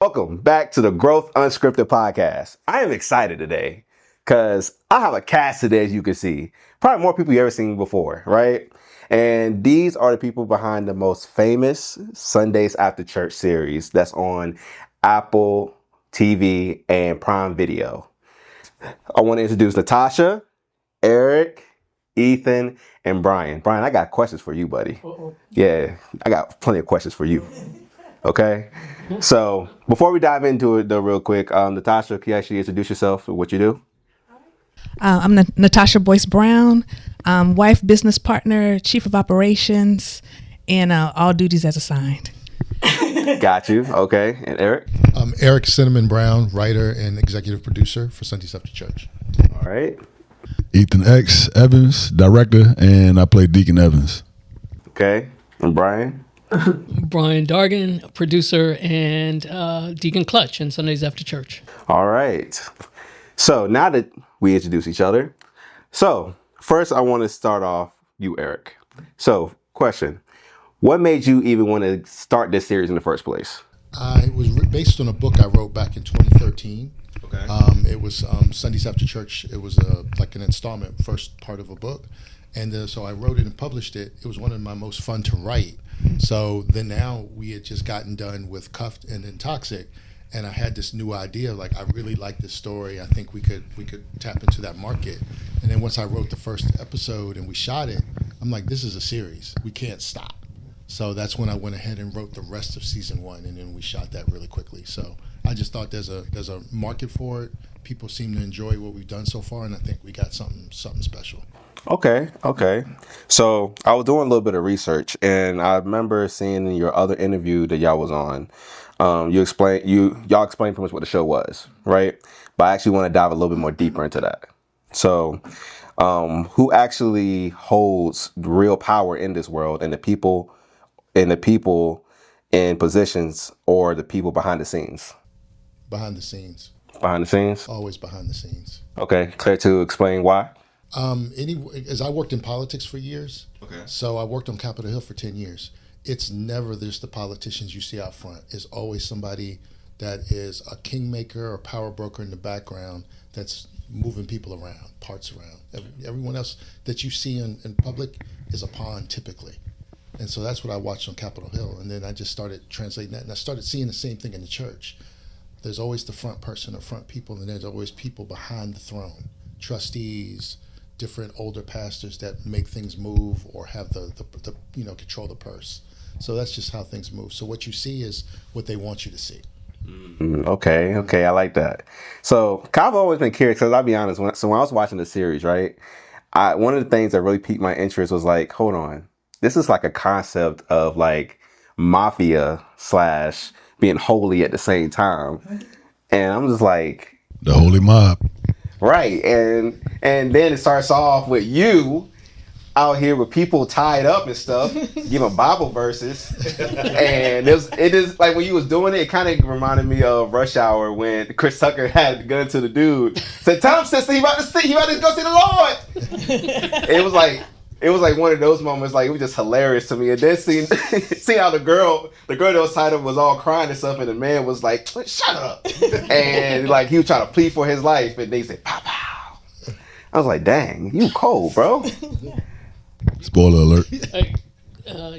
Welcome back to the Growth Unscripted podcast. I am excited today because I have a cast today, as you can see. Probably more people you've ever seen before, right? And these are the people behind the most famous Sundays After Church series that's on Apple TV and Prime Video. I want to introduce Natasha, Eric, Ethan, and Brian. Brian, I got questions for you, buddy. Uh-oh. Yeah, I got plenty of questions for you. Okay, so before we dive into it, though, real quick, Natasha, can you actually introduce yourself and what you do? I'm Natasha Boyce Brown, wife, business partner, chief of operations, and all duties as assigned. Got you. Okay, and Eric? I'm Eric Cinnamon Brown, writer and executive producer for Sundays After Church. All right. Ethan X. Evans, director, and I play Deacon Evans. Okay, and Brian? Brian Dargan, producer, and Deacon Clutch in Sundays After Church. All right. So now that we introduce each other, so first I want to start off you, Eric. So question, what made you even want to start this series in the first place? It was based on a book I wrote back in 2013. Okay. It was Sundays After Church. It was like an installment, first part of a book. And so I wrote it and published it. It was one of my most fun to write. So then now we had just gotten done with Cuffed and then Toxic, and I had this new idea, like I really like this story. I think we could tap into that market. And then once I wrote the first episode and we shot it, I'm like, this is a series. We can't stop. So that's when I went ahead and wrote the rest of season 1, and then we shot that really quickly. So I just thought there's a market for it. People seem to enjoy what we've done so far, and I think we got something special. Okay. So I was doing a little bit of research, and I remember seeing in your other interview that y'all was on, y'all explained pretty much what the show was, right? But I actually want to dive a little bit more deeper into that. So, who actually holds real power in this world, and the people in positions, or the people behind the scenes? Behind the scenes. Behind the scenes? Always behind the scenes. Okay. Care to explain why? As I worked in politics for years, Okay. So I worked on Capitol Hill for 10 years. It's never just the politicians you see out front. It's always somebody that is a kingmaker or power broker in the background that's moving people around, parts around. Everyone else that you see in public is a pawn typically. And so that's what I watched on Capitol Hill. And then I just started translating that, and I started seeing the same thing in the church. There's always the front person or front people, and there's always people behind the throne, trustees, different older pastors that make things move or have the control the purse. So that's just how things move. So what you see is what they want you to see. Okay, I like that. So I've always been curious, because I'll be honest, when I was watching the series, right, one of the things that really piqued my interest was like, hold on, this is like a concept of like mafia / being holy at the same time. And I'm just like, The holy mob. right. And then it starts off with you out here with people tied up and stuff, giving Bible verses. And it is like when you was doing it kind of reminded me of Rush Hour when Chris Tucker had the gun to the dude. Said, tell him, sister, he about to go see the Lord. It was like one of those moments, like it was just hilarious to me. And then see how the girl that was tied up was all crying and stuff, and the man was like, shut up. And like he was trying to plead for his life, and they said, pow pow. I was like, dang, you cold, bro. Spoiler alert.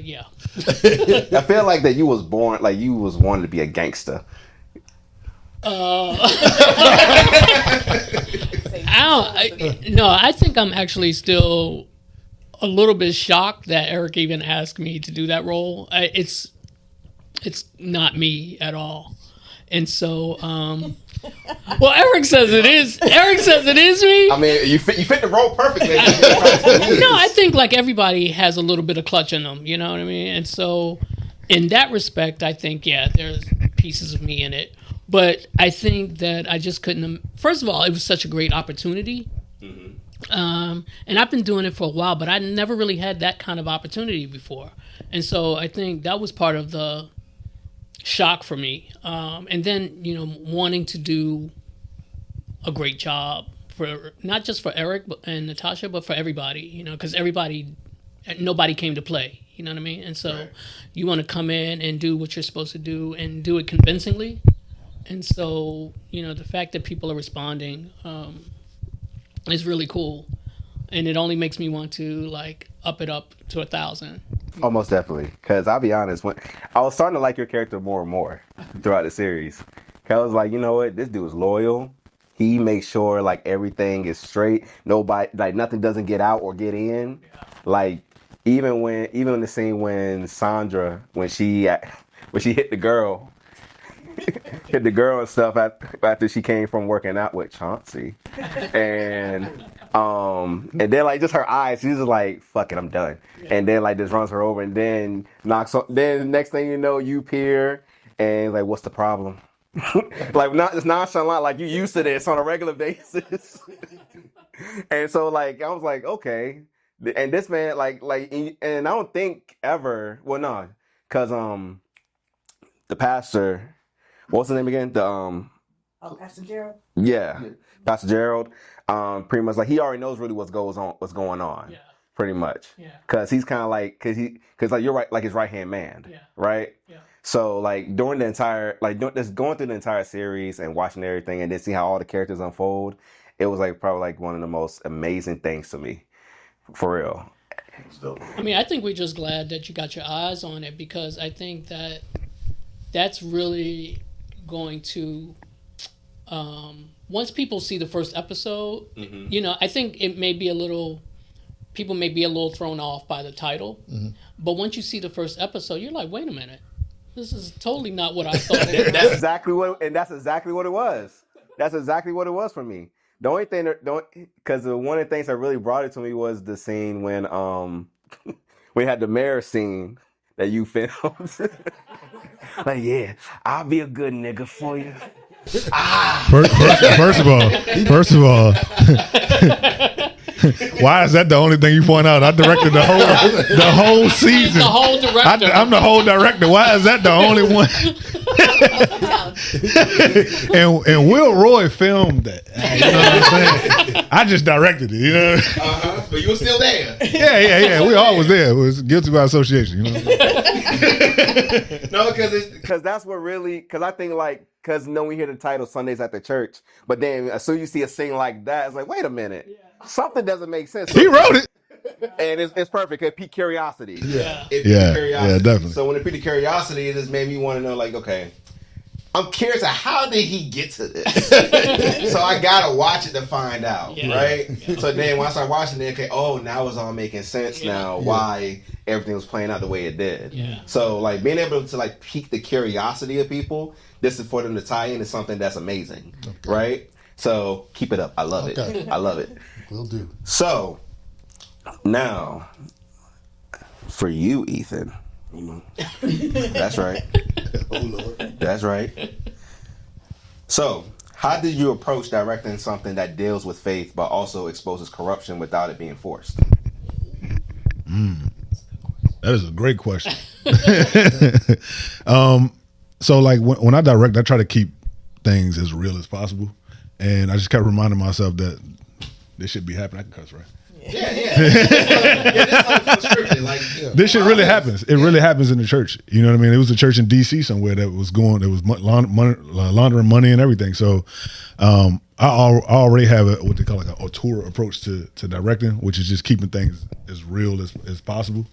Yeah. I feel like that you was born, like you was wanting to be a gangster. I think I'm actually still a little bit shocked that Eric even asked me to do that role. It's not me at all. And so, well, Eric says it is. Eric says it is me. I mean, you fit the role perfectly. No, I think like everybody has a little bit of clutch in them, you know what I mean? And so in that respect, I think, yeah, there's pieces of me in it. But I think that I just couldn't, first of all, it was such a great opportunity. Mm-hmm. And I've been doing it for a while, but I never really had that kind of opportunity before. And so I think that was part of the shock for me. And then, wanting to do a great job for not just for Eric and Natasha, but for everybody, because nobody came to play, you know what I mean? And so you want to come in and do what you're supposed to do and do it convincingly. And so, the fact that people are responding is really cool. And it only makes me want to up it up to 1,000. Almost definitely. Because I'll be honest, when I was starting to like your character more and more throughout the series. 'Cause I was like, you know what? This dude is loyal. He makes sure everything is straight. Nobody, nothing doesn't get out or get in. Even in the scene when Sandra, when she hit the girl. Hit the girl and stuff after she came from working out with Chauncey, and then just her eyes, she's just like, fuck it, I'm done. And then just runs her over and then knocks on. Then next thing you know, you peer and what's the problem? Not just nonchalant, you used to this on a regular basis. And so I was like, okay, and this man and I don't think ever, well no, because the pastor. What's his name again? Pastor Gerald. Yeah, Pastor Gerald. Pretty much he already knows really what's going on. Yeah. Pretty much. Yeah. Because he's kind of because you're right, his right hand man. Yeah. Right. Yeah. So during the entire just going through the entire series and watching everything and then see how all the characters unfold, it was probably one of the most amazing things to me, for real. I mean, I think we're just glad that you got your eyes on it, because I think that's really going to once people see the first episode, I think it may be people may be a little thrown off by the title, but once you see the first episode, you're like, wait a minute, this is totally not what I thought. That's exactly what it was. That's exactly what it was for me. The only thing, because one of the things that really brought it to me was the scene when we had the mayor scene that you filmed. Yeah, I'll be a good nigga for you. First of all, why is that the only thing you point out? I directed the whole season. The whole director. I'm the whole director. Why is that the only one? and Will Roy filmed that. You know what I'm saying? I just directed it. But you were still there. Yeah. We all was there. It was guilty by association. No, because that's what really. Because I think because we hear the title Sundays at the Church, but then as soon as you see a scene like that, it's wait a minute, something doesn't make sense. He wrote it. And it's perfect. It piqued curiosity. Yeah. Curiosity. Yeah, definitely. So when it piqued the curiosity, it just made me want to know, okay, I'm curious, how did he get to this? So I gotta watch it to find out, right? Yeah. So then once I watched it, okay, now it's all making sense now why everything was playing out the way it did. Yeah. So being able to pique the curiosity of people, this is for them to tie in is something that's amazing, right? So keep it up. I love it. I love it. Will do. So now, for you, Ethan. That's right. Oh Lord. That's right. So, how did you approach directing something that deals with faith but also exposes corruption without it being forced? That is a great question. So when I direct, I try to keep things as real as possible, and I just kept reminding myself that this should be happening. I can cuss, right? Yeah. This scripted. This shit really happens. It really happens in the church. You know what I mean? It was a church in D.C. somewhere that was laundering money and everything. So I already have what they call a auteur approach to directing, which is just keeping things as real as possible.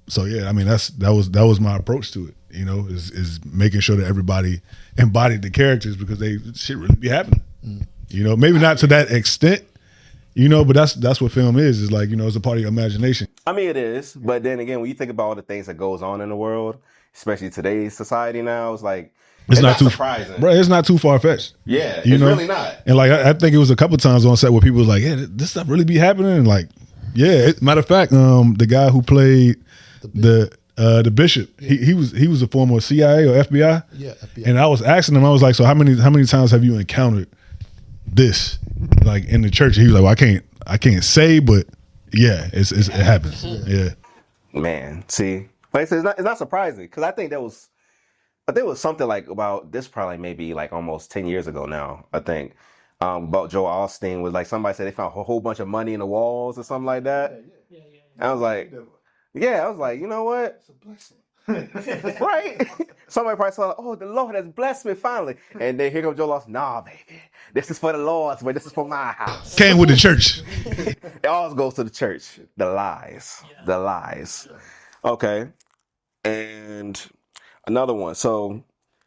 So yeah, I mean that was my approach to it. Is making sure that everybody embodied the characters, because shit really be happening. Maybe not to that extent. But that's what film is. It's it's a part of your imagination. I mean, it is. But then again, when you think about all the things that goes on in the world, especially today's society now, it's not too surprising. Bro, it's not too far-fetched. Yeah, it's really not. And I think it was a couple times on set where people was like, yeah, this stuff really be happening. And matter of fact, the guy who played the bishop, he was a former CIA or FBI. Yeah, FBI. And I was asking him, I was like, so how many times have you encountered this in the church? He was like, well, I can't say, but yeah, it happens. Yeah. Man, see, it's not surprising, because I think there was something about this probably maybe almost 10 years ago now, I think, about Joel Osteen was somebody said they found a whole bunch of money in the walls or something like that. Yeah. I was like, you know what? It's a blessing. Right? Somebody probably saw, oh, the Lord has blessed me finally. And then here comes Joel Osteen. Nah, baby. This is for the Lord's way. This is for my house. Came with the church. It always goes to the church. The lies. The lies. Okay. And another one. So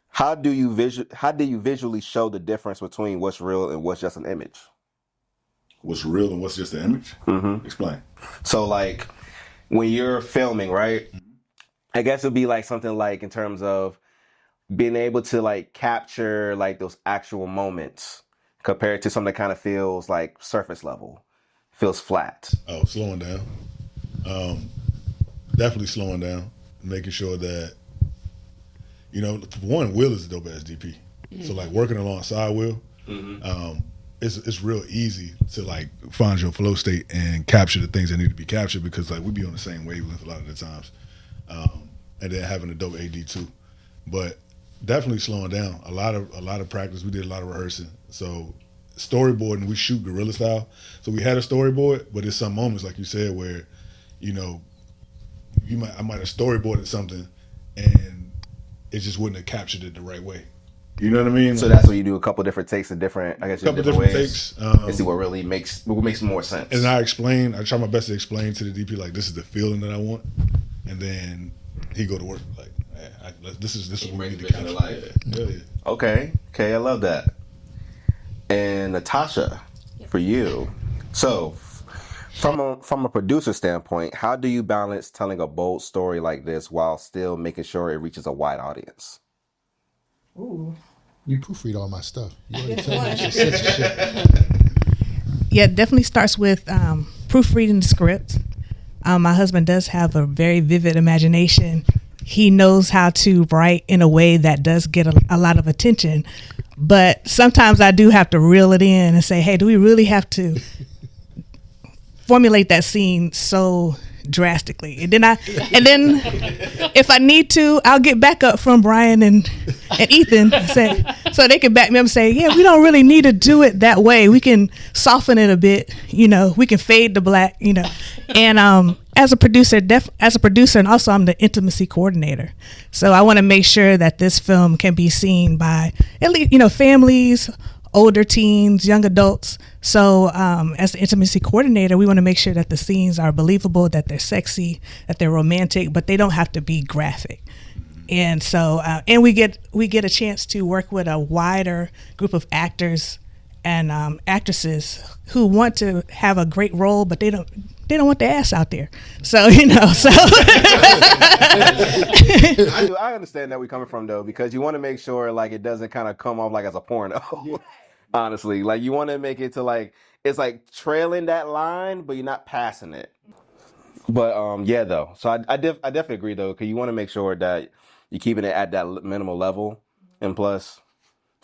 how do you visually show the difference between what's real and what's just an image? What's real and what's just the image? Mm-hmm. Explain. So like when you're filming, right? I guess it'd be like something like in terms of being able to like capture like those actual moments compared to something that kind of feels like surface level, feels flat. Oh, slowing down. Definitely slowing down, making sure that, you know, for one, Will is a dope ass DP. So like working alongside Will, it's real easy to like find your flow state and capture the things that need to be captured because like we be on the same wavelength a lot of the times. And then having a dope AD too. But definitely slowing down. A lot of practice. We did a lot of rehearsing. So storyboarding, we shoot guerrilla style. So we had a storyboard, but there's some moments, like you said, where, you know, I might have storyboarded something and it just wouldn't have captured it the right way. You know what I mean? So that's where you do a couple different takes of different, I guess, couple different takes, ways and see what makes more sense. And I try my best to explain to the DP, like, this is the feeling that I want. And then he go to work like, this is what we need to capture. Yeah. Okay, I love that. And Natasha, for you, so from a producer standpoint, how do you balance telling a bold story like this while still making sure it reaches a wide audience? Ooh. You proofread all my stuff. You already tell me it's censorship. Yeah, it definitely starts with proofreading the script. My husband does have a very vivid imagination. He knows how to write in a way that does get a lot of attention. But sometimes I do have to reel it in and say, hey, do we really have to formulate that scene so drastically? And then if I need to, I'll get back up from Brian and Ethan so they can back me up and say, yeah, we don't really need to do it that way. We can soften it a bit, you know, we can fade the black, you know. And as a producer, and also I'm the intimacy coordinator. So I want to make sure that this film can be seen by at least, you know, families, older teens, young adults. So as the intimacy coordinator, we want to make sure that the scenes are believable, that they're sexy, that they're romantic, but they don't have to be graphic. And so, and we get a chance to work with a wider group of actors and actresses who want to have a great role, but they don't want their ass out there. So, you know, so. I understand that we're coming from, though, because you want to make sure, like, it doesn't kind of come off like as a porno. Yeah. Honestly, like, you want to make it to, like, it's like trailing that line, but you're not passing it. But, yeah, though. So I definitely agree, though, because you want to make sure that you're keeping it at that minimal level. And plus,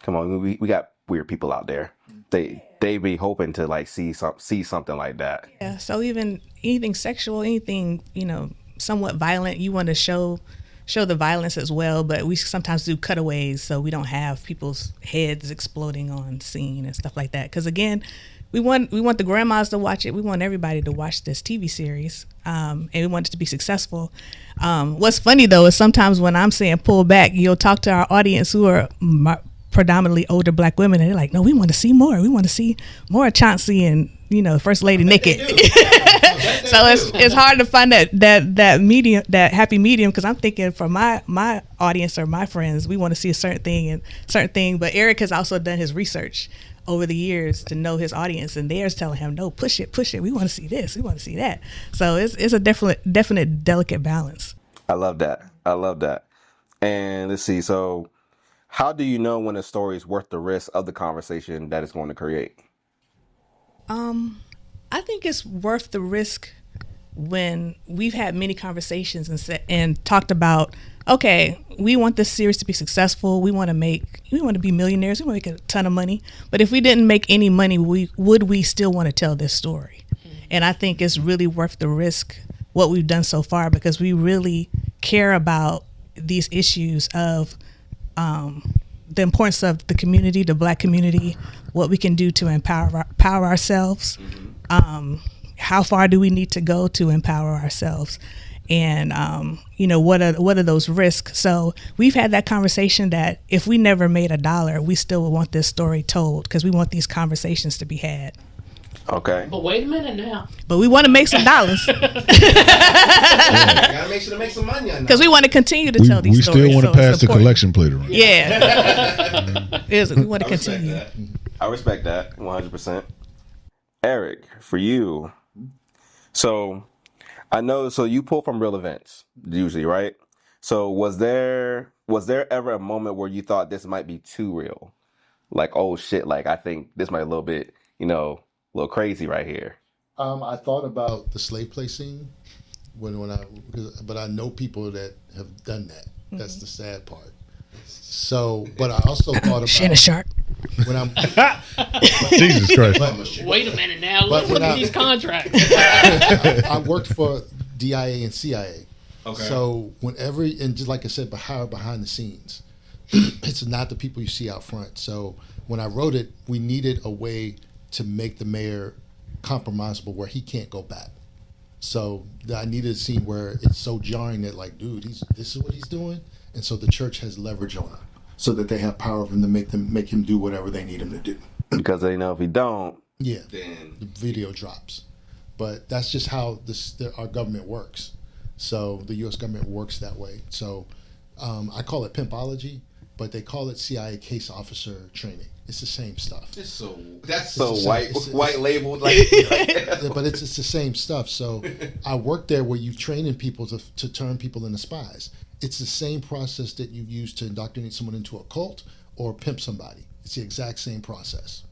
come on, we got weird people out there. They be hoping to like see something like that. Yeah. So even anything sexual, anything, you know, somewhat violent, you want to show the violence as well. But we sometimes do cutaways so we don't have people's heads exploding on scene and stuff like that. Because again, we want the grandmas to watch it. We want everybody to watch this TV series, and we want it to be successful. What's funny though is sometimes when I'm saying pull back, you'll talk to our audience who are predominantly older black women, and they're like, no, we want to see more. We want to see more Chauncey and, you know, First Lady naked. So it's hard to find that medium, that happy medium, because I'm thinking for my audience or my friends, we want to see a certain thing. But Eric has also done his research over the years to know his audience, and they're telling him, no, push it. We want to see this. We want to see that. So it's a definite delicate balance. I love that. And let's see. So how do you know when a story is worth the risk of the conversation that it's going to create? I think it's worth the risk when we've had many conversations and talked about, okay, we want this series to be successful. We want to be millionaires. We want to make a ton of money. But if we didn't make any money, would we still want to tell this story? And I think it's really worth the risk, what we've done so far, because we really care about these issues of the importance of the community, the black community, what we can do to empower ourselves. How far do we need to go to empower ourselves? and what are those risks. So we've had that conversation that if we never made $1, we still would want this story told because we want these conversations to be had. Okay. But wait a minute now. But we want to make some dollars. Gotta make sure to make some money on that. Because we want to continue to tell these We stories. still want to pass the collection plate around. Yeah. We want to continue. I respect that 100%. Eric, for you, so I know, so you pull from real events usually, right? So was there ever a moment where you thought this might be too real? Like, oh shit, like I think this might be a little bit, a little crazy right here. I thought about the slave play scene but I know people that have done that. That's the sad part. So, but I also thought about Shannon Sharp. when I'm Jesus Christ. Wait a minute now. Let's look at these contracts. I worked for DIA and CIA. Okay. So and just like I said, behind the scenes, it's not the people you see out front. So when I wrote it, we needed a way to make the mayor compromisable where he can't go back. So I needed a scene where it's so jarring that like, dude, this is what he's doing, and so the church has leverage on him, so that they have power of him to make him do whatever they need him to do. Because they know if he don't, then the video drops. But that's just how our government works. So the U.S. government works that way. So I call it pimpology, but they call it CIA case officer training. It's the same stuff. that's so white labeled, like. But it's the same stuff. So I worked there where you've training people to turn people into spies. It's the same process that you use to indoctrinate someone into a cult or pimp somebody. It's the exact same process.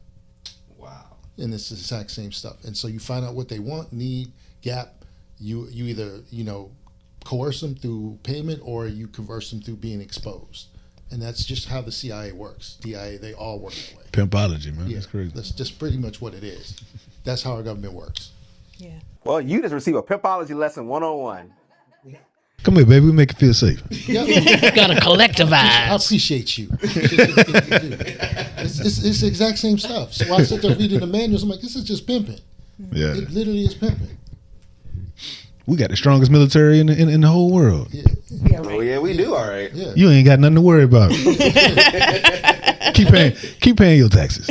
Wow. And it's the exact same stuff. And so you find out what they want, need, gap. You either coerce them through payment or you converse them through being exposed. And that's just how the CIA works. DIA, they all work that way. Pimpology, man. That's crazy. That's just pretty much what it is. That's how our government works. Yeah. Well, you just received a pimpology lesson 101. Come here, baby. We make you feel safe. Yeah. You gotta collectivize. I appreciate you. It's the exact same stuff. So I sit there reading the manuals. I'm like, this is just pimping. Yeah. It literally is pimping. We got the strongest military in the whole world. Yeah. Oh yeah, we do. All right. Yeah. You ain't got nothing to worry about. keep paying your taxes.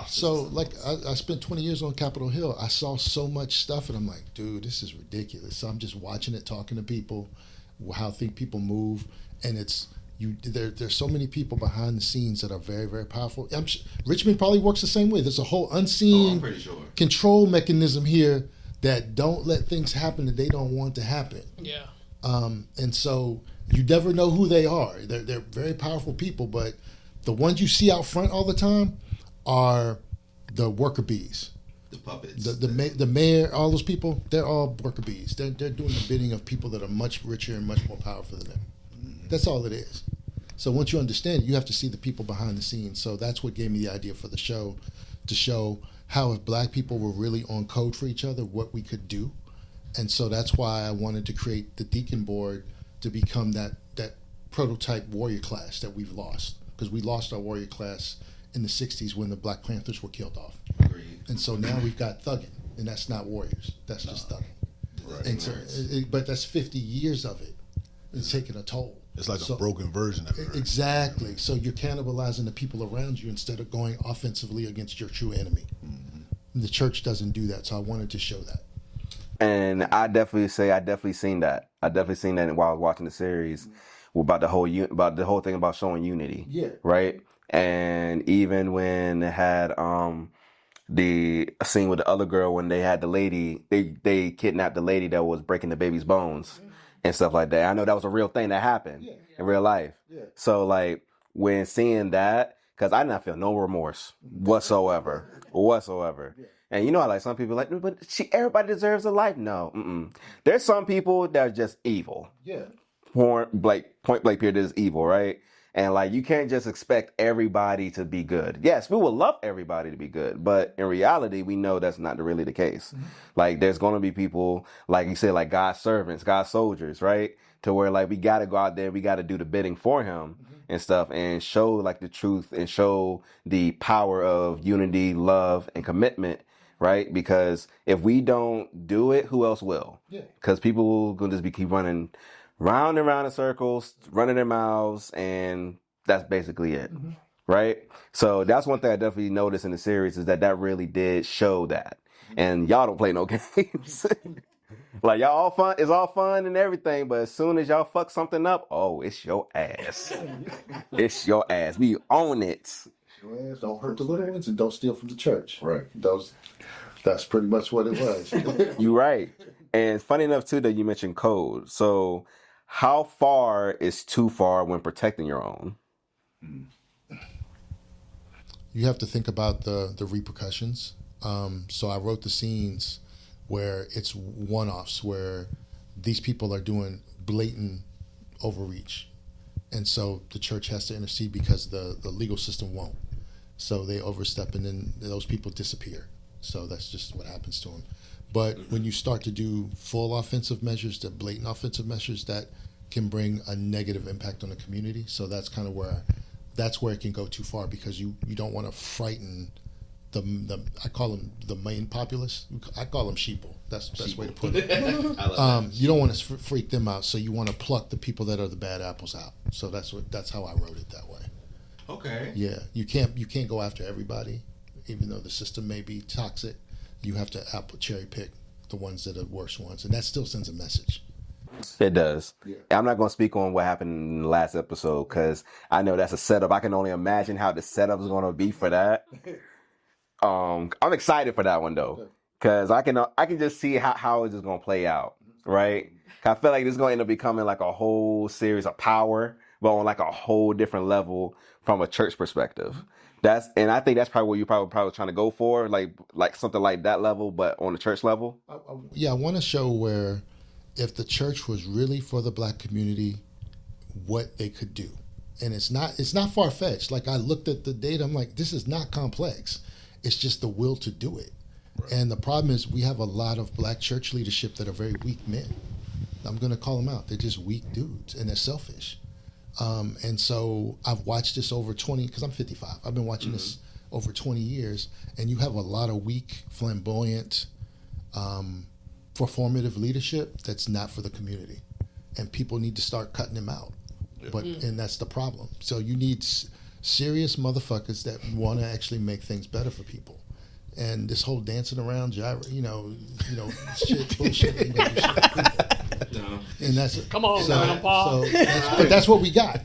So like I spent 20 years on Capitol Hill. I saw so much stuff, and I'm like, dude, this is ridiculous. So I'm just watching it, talking to people, how people move, and it's there's so many people behind the scenes that are very, very powerful. Richmond probably works the same way. There's a whole unseen control mechanism here that don't let things happen that they don't want to happen. Yeah. And so you never know who they are. They're very powerful people, but the ones you see out front all the time are the worker bees. The puppets. The mayor, all those people, they're all worker bees. They're doing the bidding of people that are much richer and much more powerful than them. That's all it is. So once you understand it, you have to see the people behind the scenes. So that's what gave me the idea for the show, to show how if black people were really on code for each other, what we could do. And so that's why I wanted to create the Deacon Board to become that prototype warrior class that we've lost. Because we lost our warrior class in the 60s when the Black Panthers were killed off. Agreed. And so now we've got thugging, and that's not warriors. That's just thugging. Right. And so, but that's 50 years of it. It's taking a toll. It's like a broken version of it. Right? Exactly. So you're cannibalizing the people around you instead of going offensively against your true enemy. Mm-hmm. The church doesn't do that, so I wanted to show that. And I definitely seen that. I definitely seen that while I was watching the series about the whole thing about showing unity. Yeah. Right. And even when it had the scene with the other girl when they had the lady, they kidnapped the lady that was breaking the baby's bones and stuff like that. I know that was a real thing that happened in real life. Yeah. So like when seeing that, because I did not feel no remorse whatsoever. Yeah. And you know how like some people are like, but everybody deserves a life. No, there's some people that are just evil. Yeah. Point blank period is evil, right? And like you can't just expect everybody to be good. Yes, we would love everybody to be good, but in reality, we know that's not really the case. Mm-hmm. Like there's going to be people, like you said, like God's servants, God's soldiers, right? To where like we got to go out there, we got to do the bidding for Him and stuff, and show like the truth and show the power of unity, love, and commitment right? Because if we don't do it, who else will? Yeah. Because people will gonna just keep running round and round in circles, running their mouths, and that's basically it, right? So that's one thing I definitely noticed in the series is that really did show that. And y'all don't play no games. Like y'all all fun, it's all fun and everything, but as soon as y'all fuck something up, oh, it's your ass. It's your ass. We own it. Your ass, don't hurt the little ones and don't steal from the church. Right. That's pretty much what it was. You're right. And funny enough too that you mentioned code. So how far is too far when protecting your own? You have to think about the repercussions. So I wrote the scenes where it's one-offs, where these people are doing blatant overreach. And so the church has to intercede because the legal system won't. So they overstep and then those people disappear. So that's just what happens to them. But when you start to do full offensive measures, the blatant offensive measures, that can bring a negative impact on the community. So that's kind of where it can go too far, because you don't want to frighten the I call them the main populace. I call them sheeple. That's the best way to put it. You don't want to freak them out, so you want to pluck the people that are the bad apples out. So that's how I wrote it that way. Okay. Yeah, you can't go after everybody, even though the system may be toxic. You have to cherry pick the ones that are the worst ones, and that still sends a message. It does. Yeah. I'm not going to speak on what happened in the last episode because I know that's a setup. I can only imagine how the setup is going to be for that. I'm excited for that one though, because I can just see how it's just going to play out, right? I feel like this is going to end up becoming like a whole series of Power, but on like a whole different level from a church perspective. And I think that's probably what you're probably trying to go for, like something like that level, but on the church level. I want to show where, if the church was really for the black community, what they could do. And it's not far-fetched. Like, I looked at the data, I'm like, this is not complex. It's just the will to do it. Right. And the problem is we have a lot of black church leadership that are very weak men. I'm going to call them out. They're just weak dudes, and they're selfish. And so I've watched this over 20, because I'm 55. I've been watching this over 20 years, and you have a lot of weak, flamboyant, performative leadership that's not for the community. And people need to start cutting them out. And that's the problem. So you need serious motherfuckers that want to actually make things better for people. And this whole dancing around, shit, bullshit. No. And that's come on, Grandpa. But that's what we got.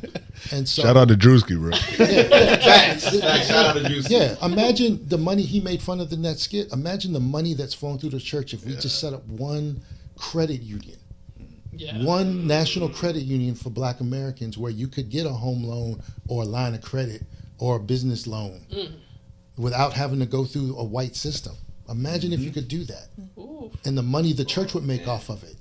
And so, shout out to Drewski, bro. Shout out to Drewski. Yeah, imagine the money he made fun of in that skit. Imagine the money that's flowing through the church if we just set up one credit union. Yeah. One national credit union for black Americans where you could get a home loan or a line of credit or a business loan without having to go through a white system. Imagine if you could do that. Ooh. And the money the church would make off of it.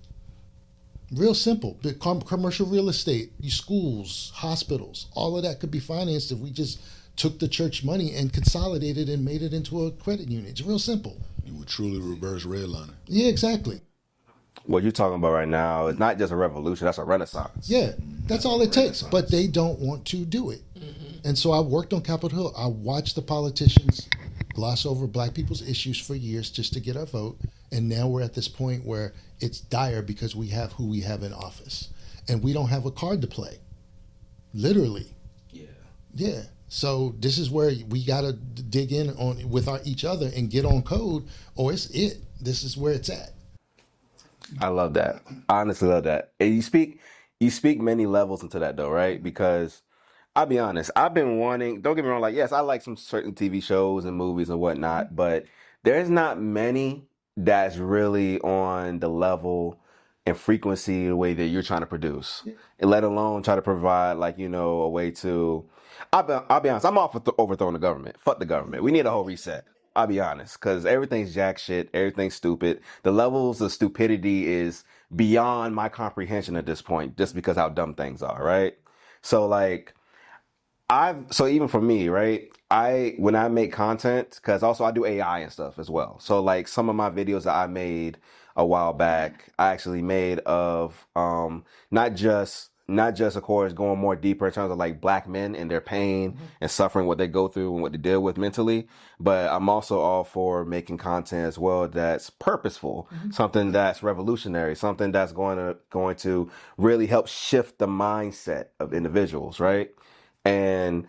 Real simple. The commercial real estate, schools, hospitals, all of that could be financed if we just took the church money and consolidated and made it into a credit union. It's real simple. You would truly reverse redlining. Yeah, exactly. What you're talking about right now is not just a revolution, that's a renaissance. Yeah, that's all it takes. But they don't want to do it. Mm-hmm. And so I worked on Capitol Hill. I watched the politicians gloss over black people's issues for years just to get our vote. And now we're at this point where it's dire because we have who we have in office. And we don't have a card to play. Literally. Yeah. Yeah. So this is where we got to dig in on with each other and get on code, or it's it. This is where it's at. I love that. I honestly love that. And you speak many levels into that though, right? Because I'll be honest, I've been wanting, don't get me wrong, like, yes, I like some certain TV shows and movies and whatnot, but there's not many that's really on the level and frequency the way that you're trying to produce, and let alone try to provide a way to, I'll be honest, I'm all for overthrowing the government. Fuck the government. We need a whole reset. I'll be honest, because everything's jack shit, everything's stupid. The levels of stupidity is beyond my comprehension at this point, just because how dumb things are, right? So even for me, right, when I make content, because also I do AI and stuff as well. So some of my videos that I made a while back, I actually made of not just not just, of course, going more deeper in terms of like black men and their pain and suffering, what they go through and what they deal with mentally. But I'm also all for making content as well that's purposeful, something that's revolutionary, something that's going to really help shift the mindset of individuals, right? And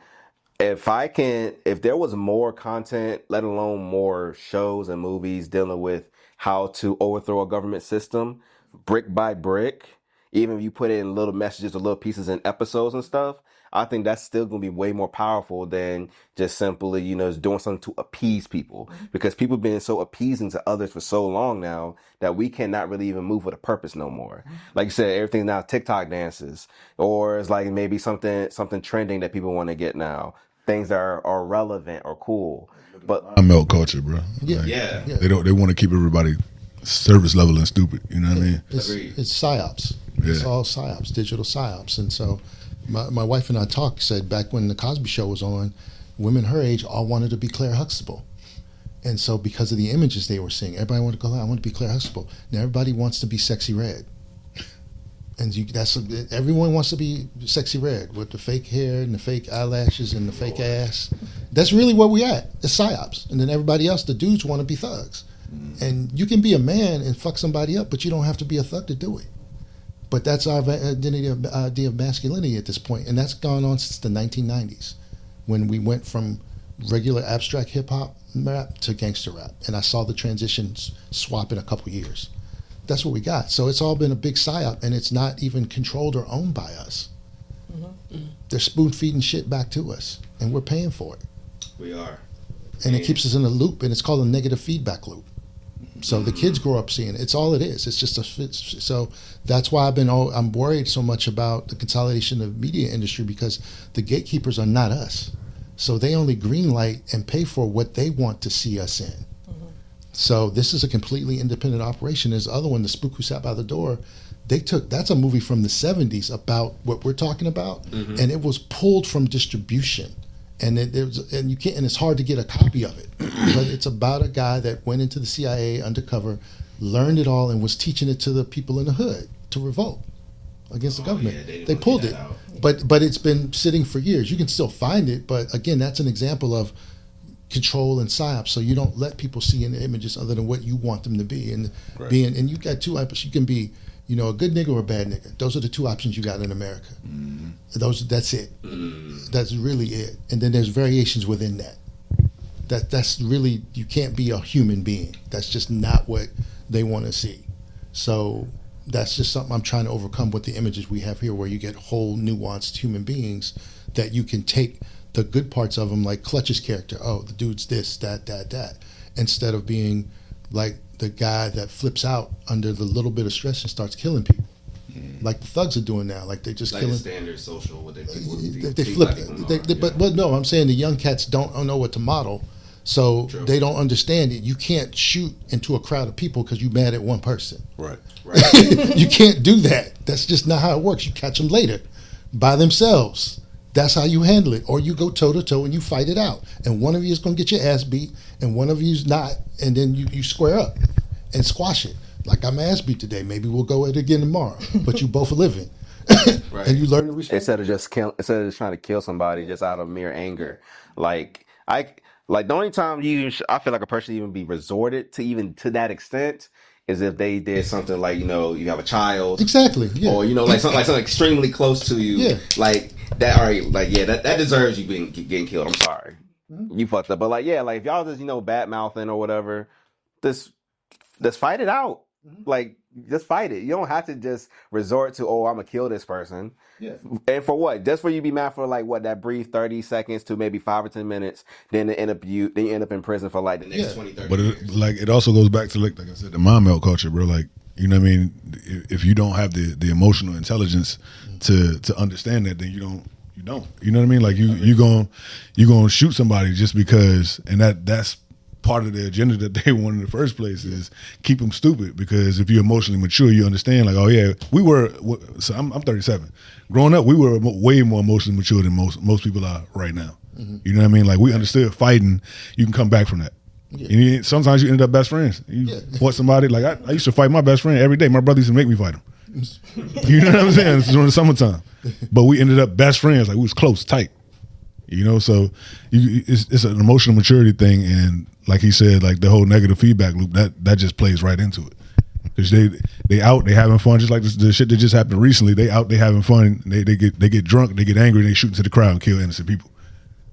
if there was more content, let alone more shows and movies dealing with how to overthrow a government system brick by brick, even if you put it in little messages or little pieces in episodes and stuff, I think that's still going to be way more powerful than just simply, just doing something to appease people. Because people have been so appeasing to others for so long now that we cannot really even move with a purpose no more. Like you said, everything's now TikTok dances, or it's like maybe something trending that people want to get now. Things that are relevant or cool. But I melt culture, bro. Yeah. They want to keep everybody service level and stupid. You know what I mean? It's psyops. It's all psyops, digital psyops. And so my wife and I said back when the Cosby Show was on, women her age all wanted to be Claire Huxtable. And so because of the images they were seeing, everybody wanted to go, I want to be Claire Huxtable. Now everybody wants to be Sexy Red. And everyone wants to be Sexy Red with the fake hair and the fake eyelashes and the fake ass. That's really where we at. It's psyops. And then everybody else, the dudes, want to be thugs. And you can be a man and fuck somebody up, but you don't have to be a thug to do it. But that's our idea of masculinity at this point, and that's gone on since the 1990s, when we went from regular abstract hip hop rap to gangster rap, and I saw the transitions swap in a couple years. That's what we got. So it's all been a big psyop, and it's not even controlled or owned by us. They're spoon feeding shit back to us, and we're paying for it. we are. And it keeps us in a loop, and it's called a negative feedback loop. So the kids grow up seeing it. It's all it is. It's just so that's why I'm worried so much about the consolidation of the media industry, because the gatekeepers are not us. So they only greenlight and pay for what they want to see us in. So this is a completely independent operation. There's the other one, The Spook Who Sat by the Door. That's a movie from the 70s about what we're talking about, and it was pulled from distribution. And you can't, and it's hard to get a copy of it. But it's about a guy that went into the CIA undercover, learned it all, and was teaching it to the people in the hood to revolt against the government. Yeah, they pulled it, but it's been sitting for years. You can still find it, but again, that's an example of control and psyops. So you don't let people see in the images other than what you want them to be, and and you got two options. You can be, a good nigga or a bad nigga. Those are the two options you got in America. That's it. That's really it. And then there's variations within that. That's really, you can't be a human being. That's just not what they want to see. So that's just something I'm trying to overcome with the images we have here, where you get whole nuanced human beings that you can take the good parts of them, like Clutch's character. Oh, the dude's this, that, instead of being like the guy that flips out under the little bit of stress and starts killing people. Like the thugs are doing now. Like they just like killing. Standard social. What they flip it. But no, I'm saying the young cats don't know what to model, so they don't understand it. You can't shoot into a crowd of people because you're mad at one person. Right. You can't do that. That's just not how it works. You catch them later by themselves. That's how you handle it. Or you go toe to toe and you fight it out. And one of you is going to get your ass beat, and one of you's not, and then you square up and squash it. Like, I'm ass beat today. Maybe we'll go at it again tomorrow. But you both are living. Right. And you learn to respect. Instead of just trying to kill somebody just out of mere anger. Like the only time I feel like a person even be resorted to even to that extent is if they did something like, you have a child. Exactly. Yeah. Or, something extremely close to you. Yeah. Like that, all right, that deserves you getting killed. I'm sorry. You fucked up. But if y'all just, bad mouthing or whatever, just fight it out. Like, just fight it. You don't have to just resort to, I'm gonna kill this person. Yeah. And for what? Just for you to be mad for that brief 30 seconds to maybe 5 or 10 minutes, then you end up in prison for the next 20, 30 But years. it also goes back to like I said, the mind melt culture, bro. Like, you know what I mean? If you don't have the emotional intelligence to understand that, then you don't. You know what I mean? Like you gonna shoot somebody just because, and that's part of the agenda that they want in the first place is keep them stupid. Because if you're emotionally mature, you understand we were. So I'm 37. Growing up, we were way more emotionally mature than most people are right now. You know what I mean? Like, we understood fighting. You can come back from that. Yeah. Sometimes you end up best friends. You fought somebody. Like I used to fight my best friend every day. My brother used to make me fight him. You know what I'm saying? It's during the summertime. But we ended up best friends. Like, we was close, tight. You know, so it's an emotional maturity thing. And like he said, like the whole negative feedback loop, that just plays right into it. Because they out, they having fun, just like the shit that just happened recently. They out, they having fun. They get drunk, they get angry, and they shoot into the crowd and kill innocent people.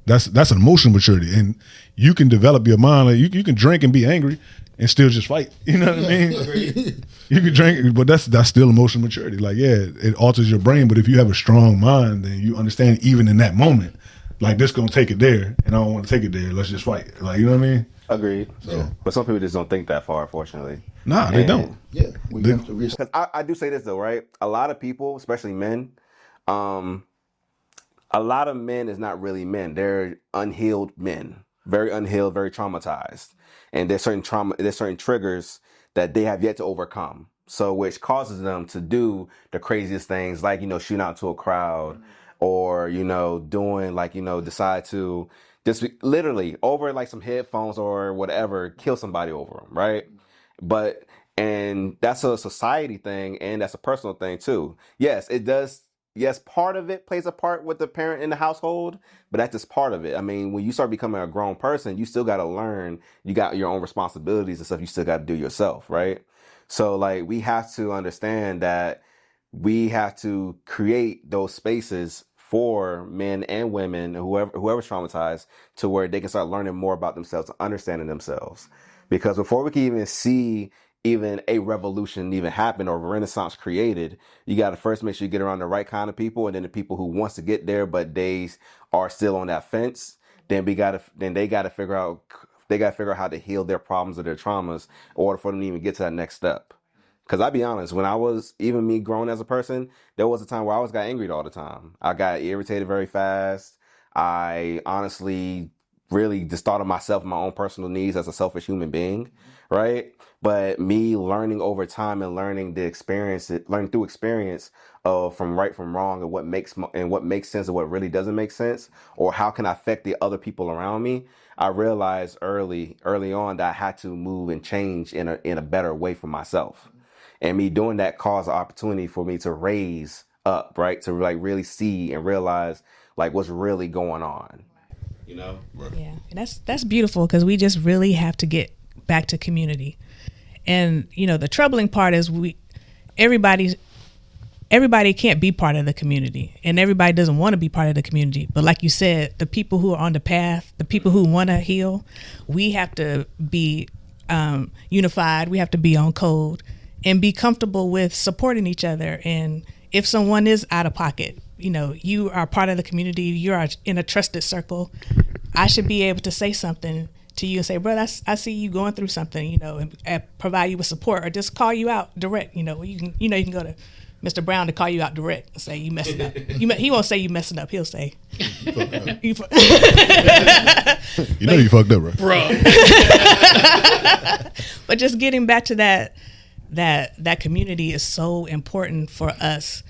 That's an emotional maturity, and you can develop your mind. Like you can drink and be angry and still just fight. You know what I mean? You can drink, but that's still emotional maturity. Like, yeah, it alters your brain, but if you have a strong mind, then you understand even in that moment, like, this gonna take it there, and I don't want to take it there. Let's just fight. Like, you know what I mean? Agreed. So. But some people just don't think that far, unfortunately. Nah, they don't. Yeah, we have to realize. Because I do say this though, right? A lot of people, especially men, a lot of men is not really men. They're unhealed men, very unhealed, very traumatized, and there's certain triggers that they have yet to overcome. So, which causes them to do the craziest things, like, you know, shooting out to a crowd, or, you know, doing, like, you know, decide to just literally over like some headphones or whatever, kill somebody over them, right? And that's a society thing, and that's a personal thing too. Yes, it does. Yes, part of it plays a part with the parent in the household, but that's just part of it. I mean, when you start becoming a grown person, you still got to learn. You got your own responsibilities and stuff you still got to do yourself, right? So, like, we have to understand that we have to create those spaces for men and women, whoever's traumatized, to where they can start learning more about themselves, understanding themselves. Because before we can even see even a revolution even happen or a renaissance created, you got to first make sure you get around the right kind of people, and then the people who wants to get there but they are still on that fence. Then they got to figure out how to heal their problems or their traumas in order for them to even get to that next step. Because I'll be honest, when I was, even me growing as a person, there was a time where I got angry all the time. I got irritated very fast. I honestly really just thought of myself and my own personal needs as a selfish human being, right? But me learning over time and learning through experience of from right from wrong and what makes sense and what really doesn't make sense, or how can I affect the other people around me, I realized early on that I had to move and change in a better way for myself. And me doing that caused an opportunity for me to raise up, right? To like really see and realize like what's really going on. You know? Yeah, and that's beautiful, because we just really have to get back to community. And, you know, the troubling part is everybody can't be part of the community, and everybody doesn't want to be part of the community. But like you said, the people who are on the path, the people who want to heal, we have to be unified. We have to be on code and be comfortable with supporting each other. And if someone is out of pocket, you know, you are part of the community, you are in a trusted circle, I should be able to say something to you and say, brother, I see you going through something, you know, and provide you with support, or just call you out direct. You know, you can go to Mr. Brown to call you out direct and say you messing up. He won't say you messing up. He'll say, you fucked up, right? Bro. But just getting back to that community is so important for us.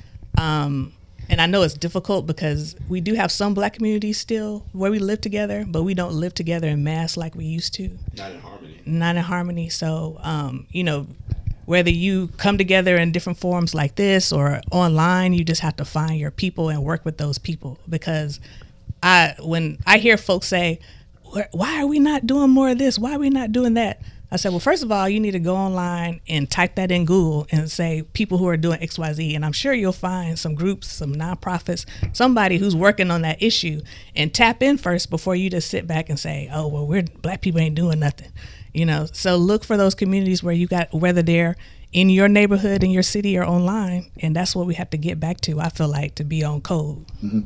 And I know it's difficult because we do have some Black communities still where we live together, but we don't live together in mass like we used to. Not in harmony. So, you know, whether you come together in different forums like this or online, you just have to find your people and work with those people. Because when I hear folks say, why are we not doing more of this? Why are we not doing that? I said, well, first of all, you need to go online and type that in Google and say people who are doing XYZ. And I'm sure you'll find some groups, some nonprofits, somebody who's working on that issue, and tap in first before you just sit back and say, oh, well, Black people ain't doing nothing. You know, so look for those communities where you got, whether they're in your neighborhood, in your city, or online. And that's what we have to get back to, I feel like, to be on code. Mm-hmm.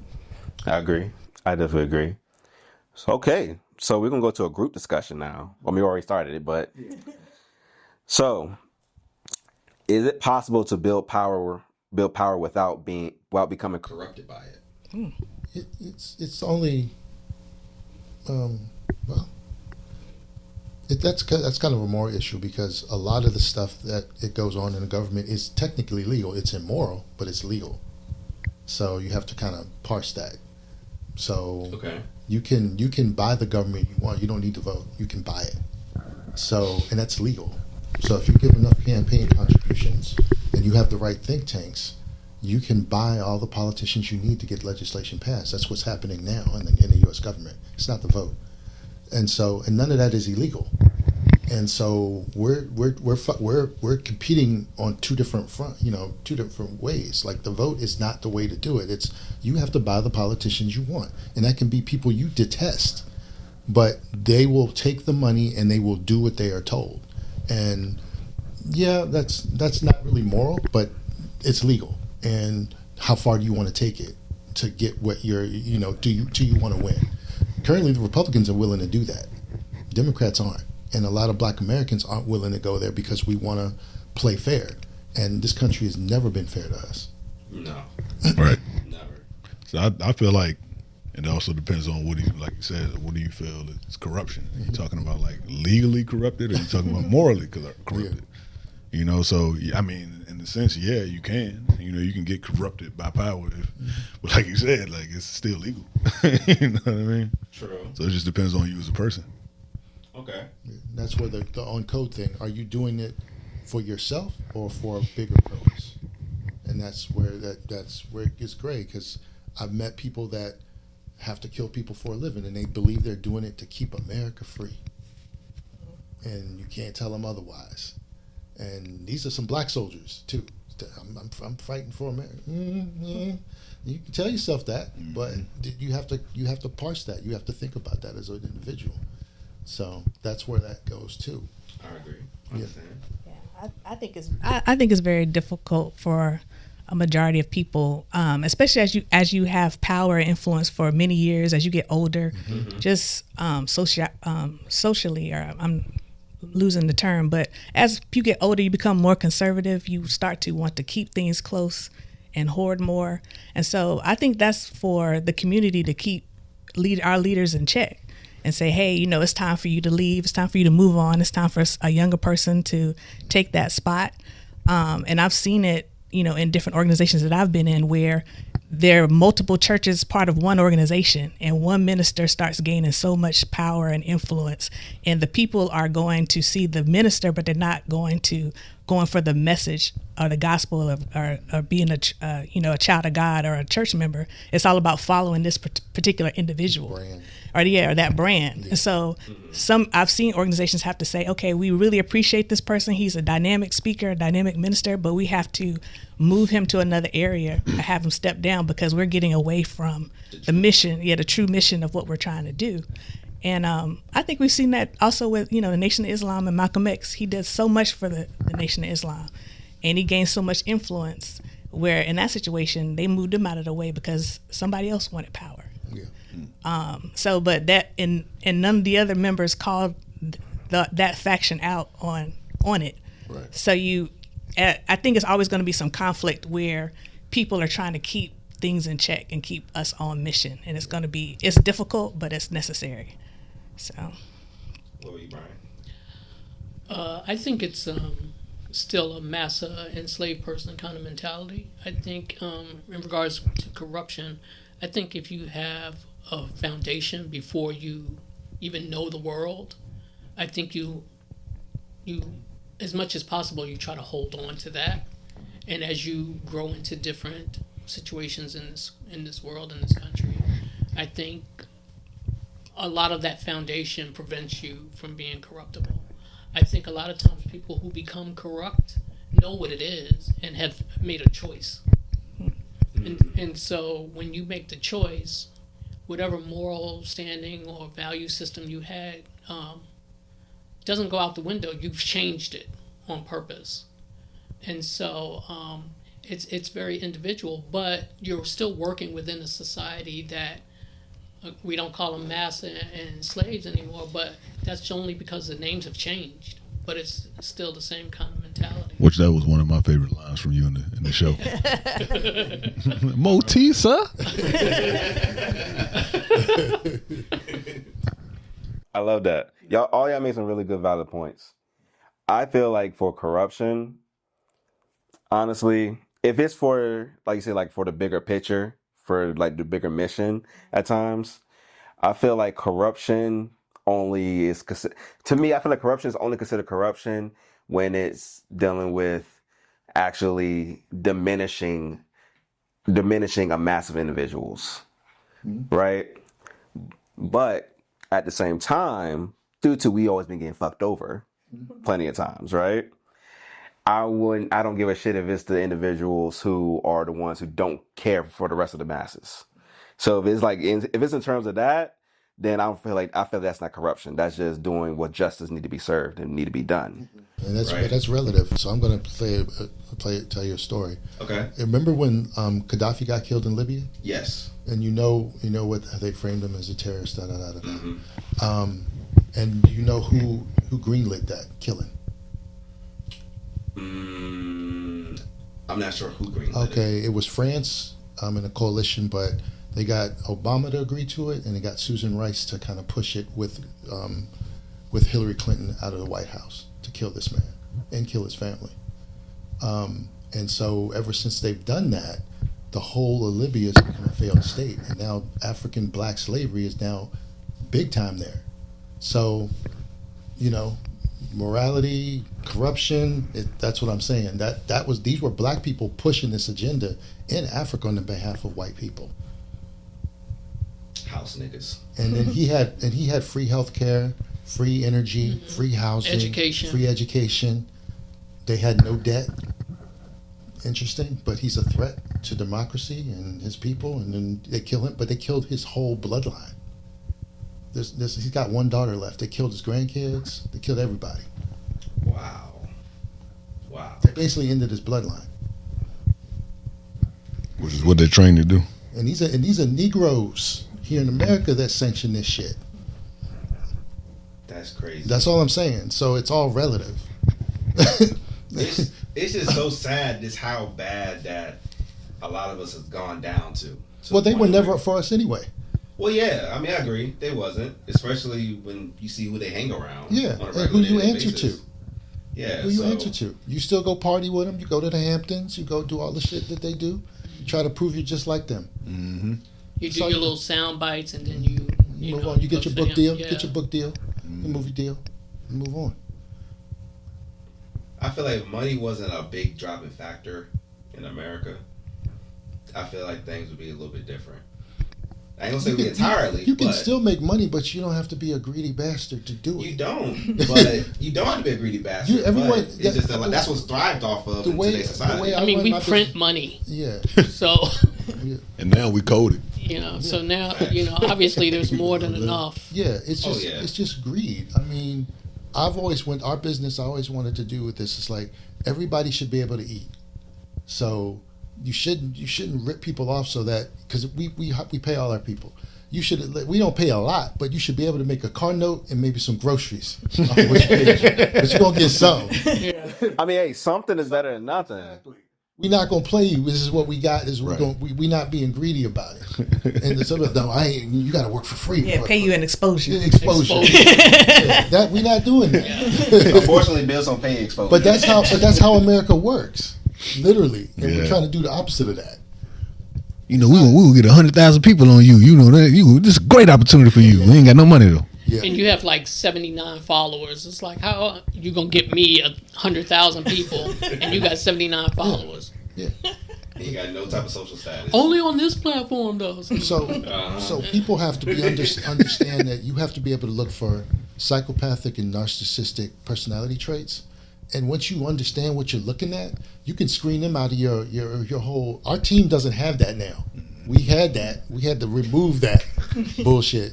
I agree. I definitely agree. So, okay. So we're going to go to a group discussion now. Well, we already started it, but so is it possible to build power without becoming corrupted by it? It's only that's kind of a moral issue, because a lot of the stuff that it goes on in the government is technically legal. It's immoral, but it's legal. So you have to kind of parse that. So okay. You can buy the government you want. You don't need to vote. You can buy it. So, and that's legal. So if you give enough campaign contributions, and you have the right think tanks, you can buy all the politicians you need to get legislation passed. That's what's happening now in the U.S. government. It's not the vote, and none of that is illegal. And so we're competing on two different ways. Like, the vote is not the way to do it. It's, you have to buy the politicians you want, and that can be people you detest, but they will take the money and they will do what they are told. And yeah, that's not really moral, but it's legal. And how far do you want to take it to get what you're, do you want to win? Currently, the Republicans are willing to do that. Democrats aren't. And a lot of Black Americans aren't willing to go there because we want to play fair. And this country has never been fair to us. No. Right. Never. So I feel like, and it also depends on what do you, like you said, what do you feel is corruption? Are you talking about like legally corrupted, or are you talking about morally corrupted? Yeah. So I mean, in the sense, yeah, you can. You can get corrupted by power, but like you said, like, it's still legal. You know what I mean? True. So it just depends on you as a person. Okay. That's where the on code thing. Are you doing it for yourself or for a bigger purpose? And that's where it gets gray, because I've met people that have to kill people for a living, and they believe they're doing it to keep America free. And you can't tell them otherwise. And these are some Black soldiers too. I'm fighting for America. Mm-hmm. You can tell yourself that, but you have to parse that. You have to think about that as an individual. So that's where that goes too. I agree. I understand. Yeah, I think it's very difficult for a majority of people, especially as you have power and influence for many years. As you get older, just socially, or I'm losing the term, but as you get older, you become more conservative. You start to want to keep things close and hoard more. And so I think that's for the community to keep our leaders in check and say, hey, it's time for you to leave. It's time for you to move on. It's time for a younger person to take that spot. And I've seen it, in different organizations that I've been in, where there are multiple churches part of one organization, and one minister starts gaining so much power and influence, and the people are going to see the minister, but they're not going for the message or the gospel or being a child of God or a church member. It's all about following this particular individual or that brand. And so I've seen organizations have to say, okay, we really appreciate this person. He's a dynamic speaker, a dynamic minister, but we have to move him to another area or have him step down because we're getting away from the mission, the true mission of what we're trying to do. And I think we've seen that also with, the Nation of Islam and Malcolm X. He did so much for the Nation of Islam, and he gained so much influence, where in that situation, they moved him out of the way because somebody else wanted power. Yeah. But that, and none of the other members called that faction out on it. Right. So I think it's always going to be some conflict where people are trying to keep things in check and keep us on mission. And it's difficult, but it's necessary. So. What about you, Brian? I think it's still a massa enslaved person kind of mentality. I think in regards to corruption, I think if you have a foundation before you even know the world, I think you as much as possible, you try to hold on to that. And as you grow into different situations in this world, in this country, I think a lot of that foundation prevents you from being corruptible. I think a lot of times people who become corrupt know what it is and have made a choice. And so when you make the choice, whatever moral standing or value system you had doesn't go out the window. You've changed it on purpose. And so it's very individual, but you're still working within a society that we don't call them mass and slaves anymore, but that's only because the names have changed. But it's still the same kind of mentality. Which that was one of my favorite lines from you in the show. Motisa. I love that. All y'all made some really good valid points. I feel like for corruption, honestly, if it's for, like you said, like for the bigger picture, for like the bigger mission at times, I feel like corruption only is, to me, I feel like corruption is only considered corruption when it's dealing with actually diminishing a mass of individuals, right? But at the same time, due to we always been getting fucked over plenty of times, right? I don't give a shit if it's the individuals who are the ones who don't care for the rest of the masses. So if it's in terms of that, then I feel that's not corruption. That's just doing what justice need to be served and need to be done. And that's relative. So I'm going to tell you a story. Okay. Remember when Gaddafi got killed in Libya? Yes. And you know what they framed him as a terrorist. And you know who greenlit that killing? I'm not sure who greenlit it. Okay, it was France in a coalition, but they got Obama to agree to it, and they got Susan Rice to kind of push it with Hillary Clinton out of the White House to kill this man and kill his family. And so ever since they've done that, the whole of Libya has become a failed state, and now African black slavery is now big time there. So, morality, corruption, that's what I'm saying. These were black people pushing this agenda in Africa on the behalf of white people. House niggas. And then he had free healthcare, free energy, free housing, free education. They had no debt. Interesting, but he's a threat to democracy and his people, and then they kill him, but they killed his whole bloodline. He's got one daughter left. They killed his grandkids. They killed everybody. Wow. They basically ended his bloodline. Which is what they're trained to do. And these are Negroes here in America that sanction this shit. That's crazy. That's all I'm saying. So it's all relative. It's just so sad just how bad that a lot of us has gone down to Well, they the were point never where- for us anyway. Well, yeah, I mean, I agree. They wasn't, especially when you see who they hang around. Yeah, on a and who you regular answer basis. to. Yeah, Who you so, answer to? You still go party with them. You go to the Hamptons. You go do all the shit that they do. You try to prove you're just like them. Mm-hmm. You do So your you- little sound bites, and then you Move know, on. You go get your to book him. deal. Yeah. Get your book deal. Your movie deal. And move on. I feel like money wasn't a big driving factor in America. I feel like things would be a little bit different. I ain't gonna say entirely. You can but still make money, but you don't have to be a greedy bastard to do it. You don't, but you don't have to be a greedy bastard. Everyone- but it's just that's what's thrived off of the in way- today's the society. way I mean, run we my print business- money, Yeah. so And now we coded. so now obviously there's more than enough. Yeah, it's just yeah. it's just greed. I mean, our business I always wanted to do with this is like everybody should be able to eat. So you shouldn't rip people off so that because we pay all our people. We don't pay a lot, but you should be able to make a car note and maybe some groceries. Off of what you paid. But you're gonna get some. I mean, hey, something is better than nothing. We're not gonna play you. This is what we got. This is Right. we not being greedy about it. And some of them, you got to work for free. Yeah, pay you an exposure. Exposure. Yeah, that we're not doing that. Unfortunately, bills don't pay exposure. But that's how America works, literally. And we're Yeah. trying to do the opposite of that. We will get 100,000 people on you. You know that. This is a great opportunity for you. We ain't got no money though. Yeah. And you have like 79 followers. It's like, how you gonna get me 100,000 people and you got 79 followers? Yeah. you got no type of social status. Only on this platform though. So people have to be understand that you have to be able to look for psychopathic and narcissistic personality traits. And once you understand what you're looking at, you can screen them out of your whole. Our team doesn't have that now. We had that. We had to remove that bullshit.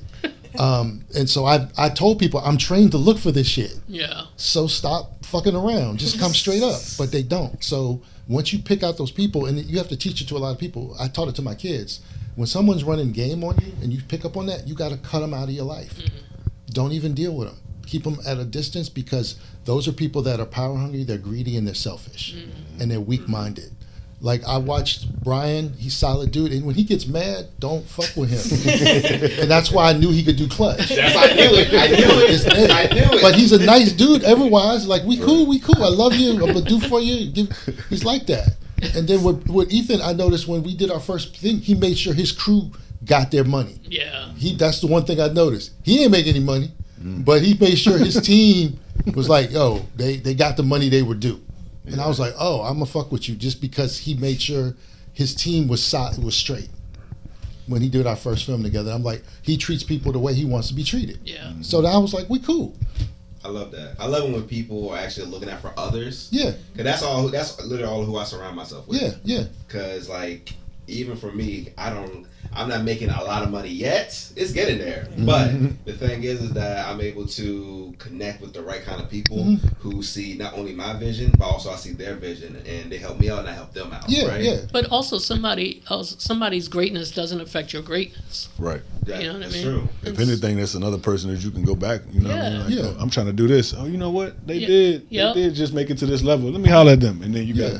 And so I told people I'm trained to look for this shit. Yeah. So stop fucking around. Just come straight up. But they don't. So once you pick out those people, and you have to teach it to a lot of people. I taught it to my kids. When someone's running game on you and you pick up on that, you got to cut them out of your life. Don't even deal with them. Keep them at a distance because those are people that are power hungry, they're greedy, and they're selfish. And they're weak-minded. Like, I watched Brian, he's a solid dude, and when he gets mad, don't fuck with him. And that's why I knew he could do clutch. I knew it. But he's a nice dude otherwise. Like, we cool. I love you. I'm going to do for you. He's like that. And then with Ethan, I noticed when we did our first thing, he made sure his crew got their money. Yeah. That's the one thing I noticed. He didn't make any money, but he made sure his team was like, yo, they got the money they were due. And I was like, oh, I'm gonna fuck with you just because he made sure his team was straight. When he did our first film together, I'm like, he treats people the way he wants to be treated. Yeah. So I was like, we cool. I love that. I love it when people are actually looking out for others. Yeah. Cause that's literally all who I surround myself with. Yeah. Cause like, even for me, I'm not making a lot of money yet. It's getting there. But the thing is that I'm able to connect with the right kind of people who see not only my vision, but also I see their vision, and they help me out and I help them out. Yeah, right? yeah. But also somebody's greatness doesn't affect your greatness. Right. You know what I mean? True. If anything, that's another person that you can go back. You know what I mean? Like, Yeah. oh, I'm trying to do this. Oh, you know what? They Yep. They did just make it to this level. Let me holler at them, and then you got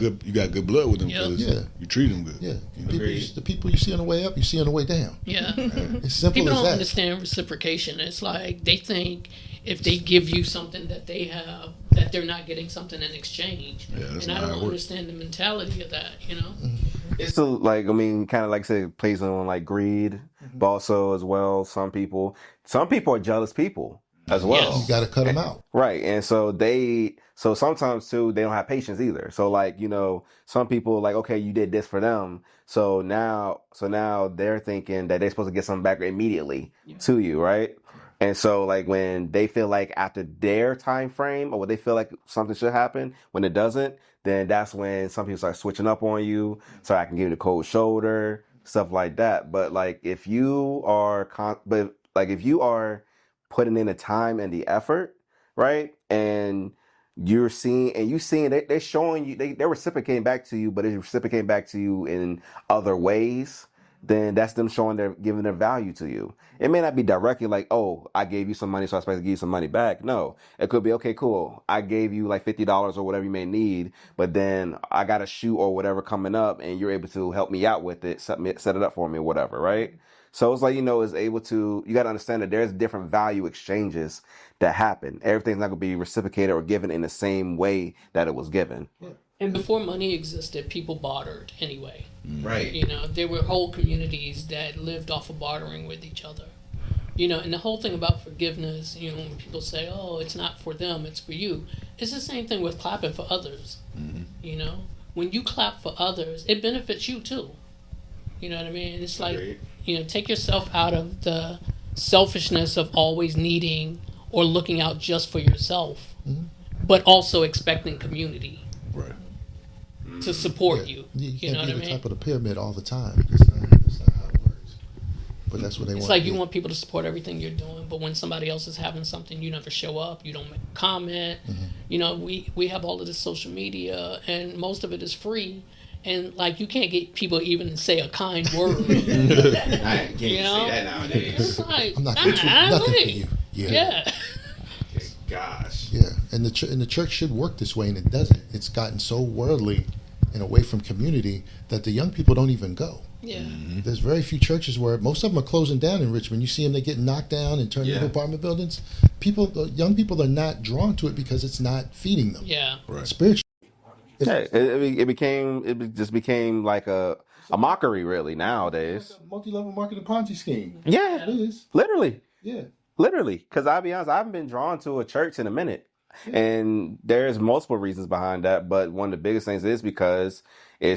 good blood with them because you treat them good. Yeah. You know? The people you see on the way up, you see on the way down. Yeah. It's simple People as don't that. understand reciprocation. It's like they think if they give you something that they have, that they're not getting something in exchange. Yeah, that's and I not how it don't works. understand the mentality of that, you know? It's still like, I mean, kind of like I said, it plays on like greed, but also as well, some people are jealous people as well. Yes. You got to cut them out. Right. And so sometimes too, they don't have patience either. So like, you know, some people like, okay, you did this for them. So now they're thinking that they're supposed to get something back immediately to you. Right. And so like when they feel like after their time frame or when they feel like something should happen, when it doesn't, then that's when some people start switching up on you. So I can give you the cold shoulder, stuff like that. But like if you are putting in the time and the effort, right? And you're seeing they're showing you, they're reciprocating back to you, but it's reciprocating back to you in other ways, then that's them giving their value to you. It may not be directly like, oh, I gave you some money, so I expect to give you some money back. No, it could be, okay, cool. I gave you like $50 or whatever you may need, but then I got a shoot or whatever coming up and you're able to help me out with it, set it up for me or whatever, right? So it's like, you know, you got to understand that there's different value exchanges that happen. Everything's not going to be reciprocated or given in the same way that it was given. And before money existed, people bartered anyway. Right. You know, there were whole communities that lived off of bartering with each other. You know, and the whole thing about forgiveness, you know, when people say, oh, it's not for them, it's for you. It's the same thing with clapping for others. You know, when you clap for others, it benefits you too. You know what I mean? It's like, you know, take yourself out of the selfishness of always needing or looking out just for yourself, but also expecting community to support you. You know can't what I be the mean? top of the pyramid all the time. That's not how it works. But that's what they want. It's like you want people to support everything you're doing, but when somebody else is having something, you never show up, you don't make a comment. You know, we have all of this social media, and most of it is free. And like you can't get people even to say a kind word. I can't You know? say that nowadays. It's like, I'm not going to do nothing for you. Yeah. Gosh. Yeah, and the church should work this way, and it doesn't. It's gotten so worldly and away from community that the young people don't even go. Yeah. There's very few churches where most of them are closing down in Richmond. You see them, they get knocked down and turned into apartment buildings. Young people are not drawn to it because it's not feeding them. Yeah. Spiritually. Yeah, it just became like a mockery really nowadays. It's a multi-level marketing Ponzi scheme. Yeah, It is. literally. Yeah. Literally, because I'll be honest, I haven't been drawn to a church in a minute. And there's multiple reasons behind that, but one of the biggest things is because I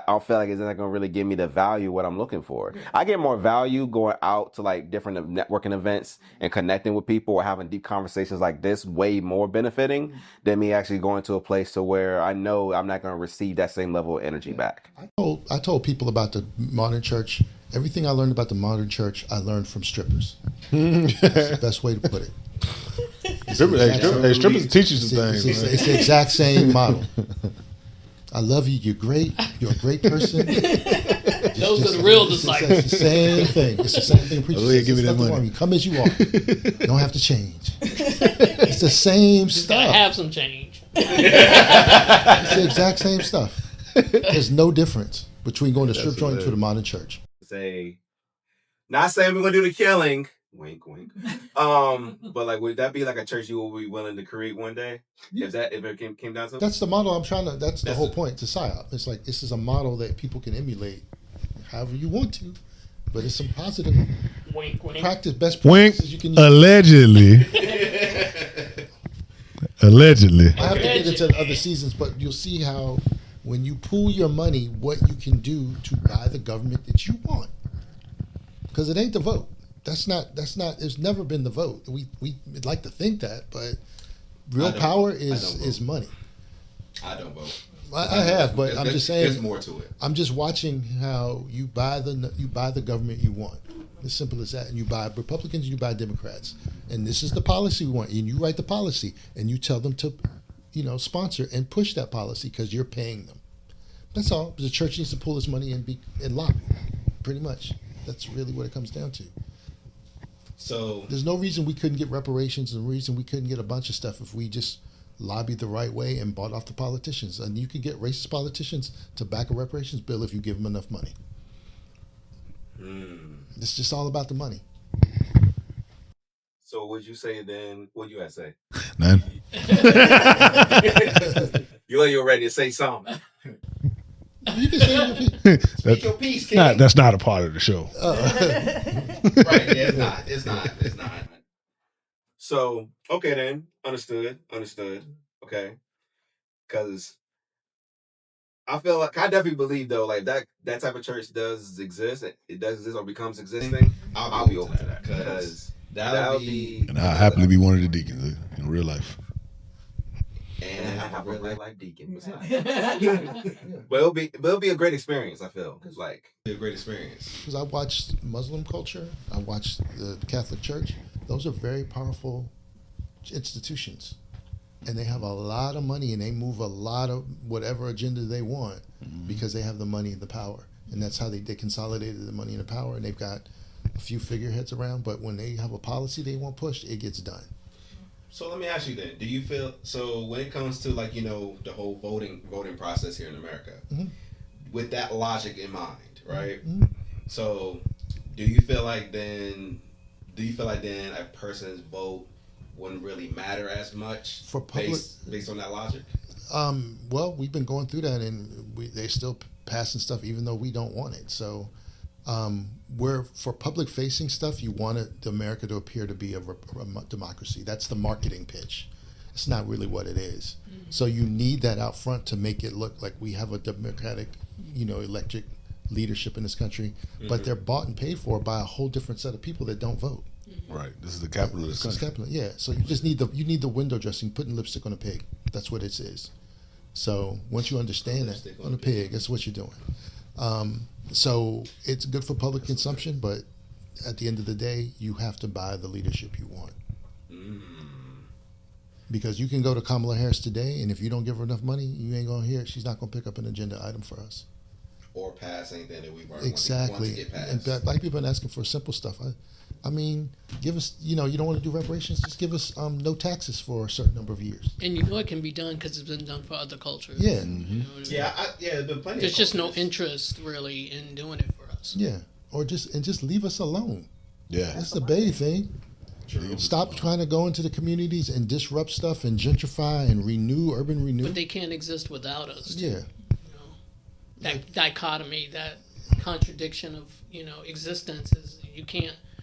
don't feel like it's not going to really give me the value what I'm looking for. I get more value going out to like different networking events and connecting with people or having deep conversations like this, way more benefiting than me actually going to a place to where I know I'm not going to receive that same level of energy back. I told people about the modern church. Everything I learned about the modern church, I learned from strippers. That's the best way to put it. Strippers teach you some things. It's the exact same model. I love you. You're great. You're a great person. Those are the real disciples. It's the same thing. It's the same thing. Preacher says, give me "There's that nothing money." wrong. You come as you are. You don't have to change. It's the same Gotta stuff. have some change. It's the exact same stuff. There's no difference between going to strip joint to the modern church. Not saying we're going to do the killing. Wink, wink. But like, would that be like a church you will be willing to create one day? Yeah. If it came down to it? That's the model I'm trying to. That's the whole point. It's a psyop. It's like this is a model that people can emulate, however you want to, but it's some positive Wink, wink. best Wink, practices you can use. allegedly. Allegedly. I have to get into the other seasons, but you'll see how when you pool your money, what you can do to buy the government that you want. Because it ain't the vote. That's not. It's never been the vote. We like to think that, but real power is money. I don't vote. I have, but I'm just saying. There's more to it. I'm just watching how you buy the government you want. As simple as that. And you buy Republicans, you buy Democrats, and this is the policy we want. And you write the policy, and you tell them to, sponsor and push that policy because you're paying them. That's all. The church needs to pull its money and lock. Pretty much. That's really what it comes down to. So there's no reason we couldn't get reparations, and reason we couldn't get a bunch of stuff if we just lobbied the right way and bought off the politicians. And you could get racist politicians to back a reparations bill if you give them enough money. It's just all about the money. So would you say then? What you had to say? None. You were ready to say something. You can say your piece. Speak your piece, King. That's not a part of the show. Right? Yeah, it's not. So okay then, understood. Okay, because I feel like I definitely believe though, like that type of church does exist. It does exist or becomes existing. I'll be open to that because that'll be. And I'll happily be one of the deacons in real life. And have a real life deacon. But it'll be a great experience. I feel like a great experience because I watched Muslim culture. I watched the Catholic Church. Those are very powerful institutions, and they have a lot of money, and they move a lot of whatever agenda they want because they have the money and the power, and that's how they consolidated the money and the power, and they've got a few figureheads around. But when they have a policy they want pushed, it gets done. So let me ask you then, do you feel, so when it comes to like, the whole voting process here in America, with that logic in mind, right? So do you feel like then a person's vote wouldn't really matter as much for public, based on that logic? Well, we've been going through that, and they're still passing stuff even though we don't want it. So where for public facing stuff, you want America to appear to be a democracy. That's the marketing pitch. It's not really what it is. So you need that out front to make it look like we have a democratic, electric leadership in this country. But they're bought and paid for by a whole different set of people that don't vote. Right. This is the capitalist country. Yeah. So you just need the window dressing, putting lipstick on a pig. That's what it is. So once you understand that on a pig, that's what you're doing. So it's good for public consumption, but at the end of the day, you have to buy the leadership you want. Because you can go to Kamala Harris today, and if you don't give her enough money, you ain't gonna hear it. She's not gonna pick up an agenda item for us. Or pass anything that we've already exactly. want to get passed. And black people are asking for simple stuff. I mean, give us, you don't want to do reparations, just give us no taxes for a certain number of years. And it can be done because it's been done for other cultures. Yeah. There's been plenty. There's just no interest really in doing it for us. Yeah, or just leave us alone. Yeah, that's the big thing. True. Stop trying to go into the communities and disrupt stuff and gentrify and urban renew. But they can't exist without us. Yeah. That dichotomy, that contradiction of existence is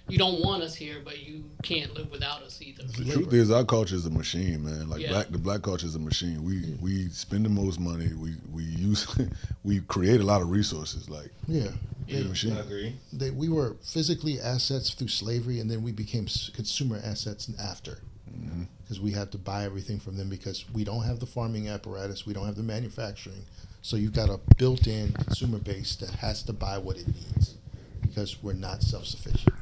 you don't want us here, but you can't live without us either. The truth is, our culture is a machine, man. Like the black culture is a machine. We spend the most money. We create a lot of resources. Like a machine. I agree. We were physically assets through slavery, and then we became consumer assets after, because we had to buy everything from them because we don't have the farming apparatus, we don't have the manufacturing. So you've got a built-in consumer base that has to buy what it needs because we're not self-sufficient.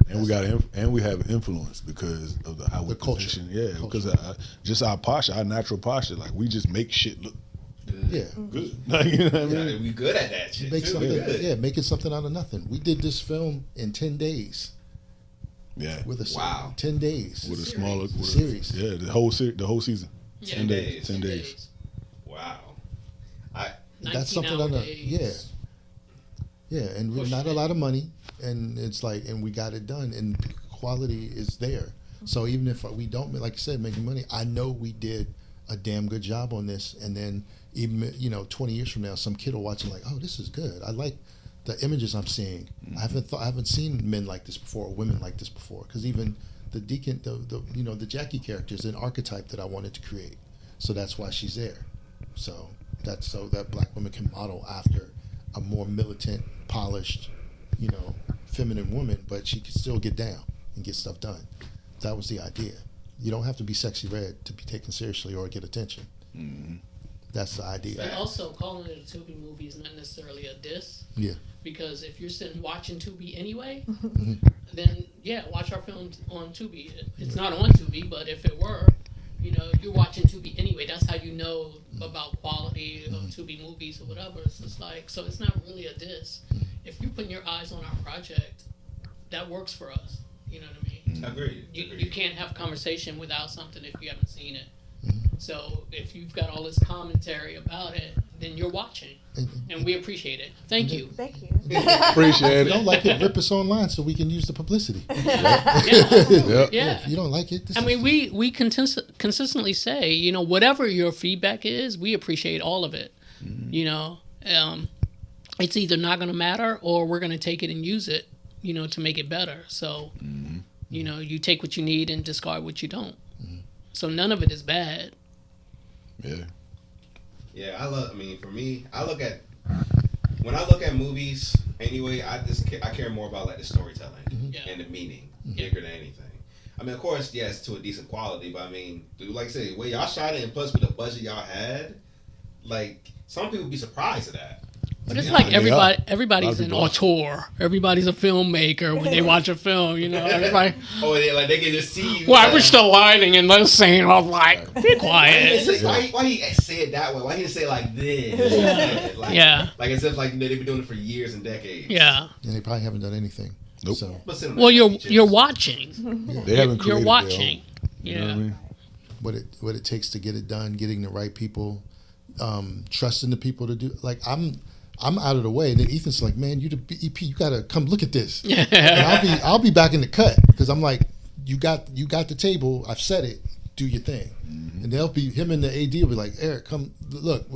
And we have influence because of how we culture. Because just our posture, our natural posture. Like we just make shit look good. Like, you know what I mean? We good at that shit. Making something out of nothing. We did this film in 10 days. Yeah. With 10 days. With a smaller series. The whole season. 10 days. 10 days. Wow. That's something on and we're not a lot of money, and it's like, and we got it done, and quality is there. So even if we don't, like I said, making money, I know we did a damn good job on this, and then even 20 years from now, some kid will watch it like, oh, this is good. I like the images I'm seeing. I haven't seen men like this before or women like this before, because even the Deacon, the Jackie character is an archetype that I wanted to create. So that's why she's there. So that black woman can model after a more militant, polished, feminine woman, but she can still get down and get stuff done. That was the idea. You don't have to be sexy red to be taken seriously or get attention. Mm-hmm. That's the idea. And also, calling it a Tubi movie is not necessarily a diss. Yeah. Because if you're sitting watching Tubi anyway, Mm-hmm. then watch our films on Tubi. It's not on Tubi, but if it were, you're watching Tubi anyway. That's how you know about quality of Tubi movies or whatever. It's just like, so it's not really a diss. If you're putting your eyes on our project, that works for us. You know what I mean? Agreed. You can't have conversation without something if you haven't seen it. Mm-hmm. So if you've got all this commentary about it, then you're watching, and we appreciate it. Thank you. Thank you. Appreciate If you it. don't like it, rip us online so we can use the publicity. Yeah. If you don't like it, I mean, we consistently say, whatever your feedback is, we appreciate all of it. It's either not going to matter or we're going to take it and use it, to make it better. So, you take what you need and discard what you don't. So none of it is bad. Yeah. Yeah, for me, when I look at movies anyway, I care more about like the storytelling and the meaning bigger than anything. I mean, of course, yes, to a decent quality, but I mean, like I said, where y'all shot it and plus with the budget y'all had, like some people be surprised at that. But it's like everybody's an auteur. Everybody's a filmmaker when they watch a film, everybody. They can just see you. Why was the lighting in this scene? I was like, be quiet. Why he say it that way? Why he didn't say it like this? Like as if like they've been doing it for years and decades. Yeah. And they probably haven't done anything. Nope. So. Well, you're watching. They haven't created You're watching. You know what I mean? What it takes to get it done, getting the right people, trusting the people to do. Like I'm out of the way, and then Ethan's like, "Man, you the EP, you gotta come look at this." And I'll be back in the cut because I'm like, "You got the table. I've set it. Do your thing." Mm-hmm. And they'll be him and the AD will be like, "Eric, come look.